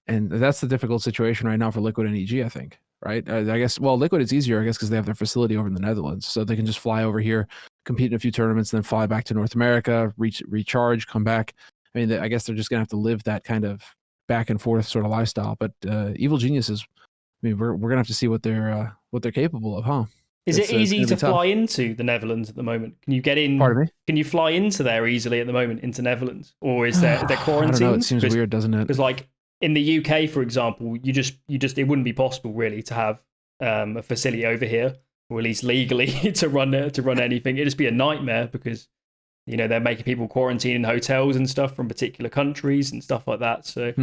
And that's the difficult situation right now for Liquid and EG, I think, right? I guess, well, Liquid, it's easier, I guess, because they have their facility over in the Netherlands. So they can just fly over here, compete in a few tournaments, then fly back to North America, recharge, come back. I mean, I guess they're just going to have to live that kind of back and forth sort of lifestyle. But Evil Geniuses, I mean, we're going to have to see what they're capable of, huh? Is it easy to fly into the Netherlands at the moment? Can you get in? Pardon me? Can you fly into there easily at the moment into Netherlands, or is there quarantine? I don't know. It seems weird, doesn't it? Because like in the UK, for example, you just it wouldn't be possible really to have a facility over here, or at least legally to run anything. It'd just be a nightmare because you know they're making people quarantine in hotels and stuff from particular countries and stuff like that. So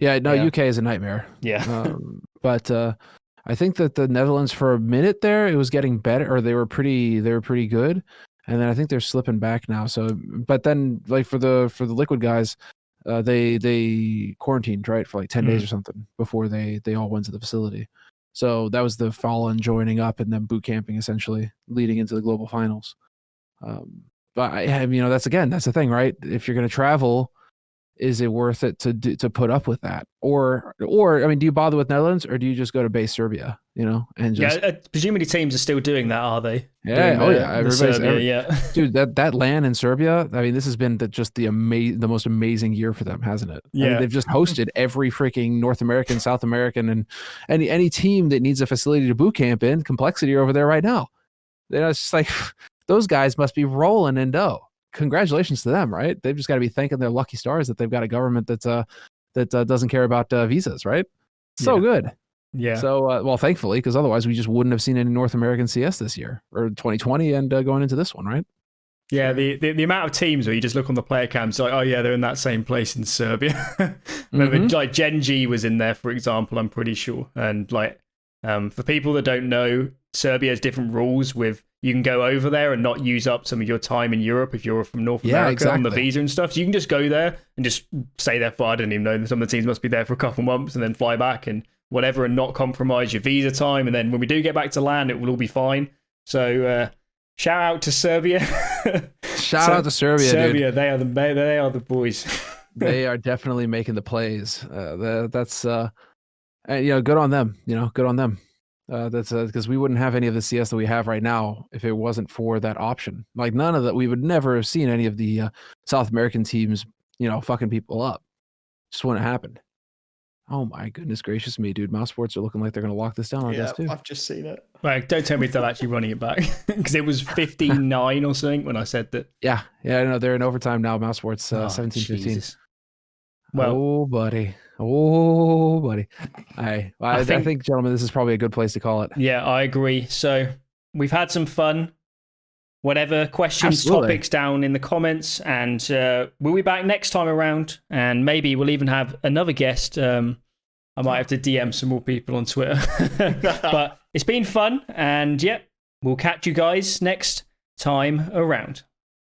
UK is a nightmare. Yeah, but. I think that the Netherlands for a minute there, it was getting better, or they were pretty good, and then I think they're slipping back now. So, but then like for the Liquid guys, they quarantined, right, for like 10 days or something before they all went to the facility. So that was the Fallen joining up and then boot camping essentially leading into the global finals. But that's the thing, right? If you're going to travel, is it worth it to put up with that? Or I mean, do you bother with Netherlands, or do you just go to base Serbia, you know, and just... Yeah, presumably teams are still doing that, are they? Yeah, dude, that LAN in Serbia, I mean, this has been the most amazing year for them, hasn't it? Yeah. I mean, they've just hosted every freaking North American, South American, and any team that needs a facility to boot camp in. Complexity over there right now. It's just like, those guys must be rolling in dough. Congratulations to them, right? They've just got to be thanking their lucky stars that they've got a government that doesn't care about visas, right? So good. Yeah. So, well, thankfully, because otherwise we just wouldn't have seen any North American CS this year or 2020 and going into this one, right? Yeah, the amount of teams where you just look on the player cams, like, oh yeah, they're in that same place in Serbia. Remember, like Gen G was in there, for example, I'm pretty sure. And like, for people that don't know, Serbia has different rules with, you can go over there and not use up some of your time in Europe if you're from North America on the visa and stuff. So you can just go there and just stay there for, I don't even know, some of the teams must be there for a couple months and then fly back and whatever and not compromise your visa time. And then when we do get back to land, it will all be fine. So shout out to Serbia. Shout out to Serbia, dude. They are the boys. They are definitely making the plays. That's good on them. Good on them. That's because we wouldn't have any of the CS that we have right now if it wasn't for that option. Like none of that, we would never have seen any of the South American teams, fucking people up. Just wouldn't have happened. Oh my goodness gracious me, dude! Mouse Sports are looking like they're going to lock this down. I guess too. I've just seen it. Right, don't tell me they're actually running it back because it was 15-9 or something when I said that. Yeah, I know they're in overtime now. Mouse Sports 17-15. Well, oh buddy. I think, gentlemen, this is probably a good place to call it. Yeah, I agree. So we've had some fun. Whatever questions, topics down in the comments, and we'll be back next time around. And maybe we'll even have another guest. I might have to DM some more people on Twitter. But it's been fun, and we'll catch you guys next time around.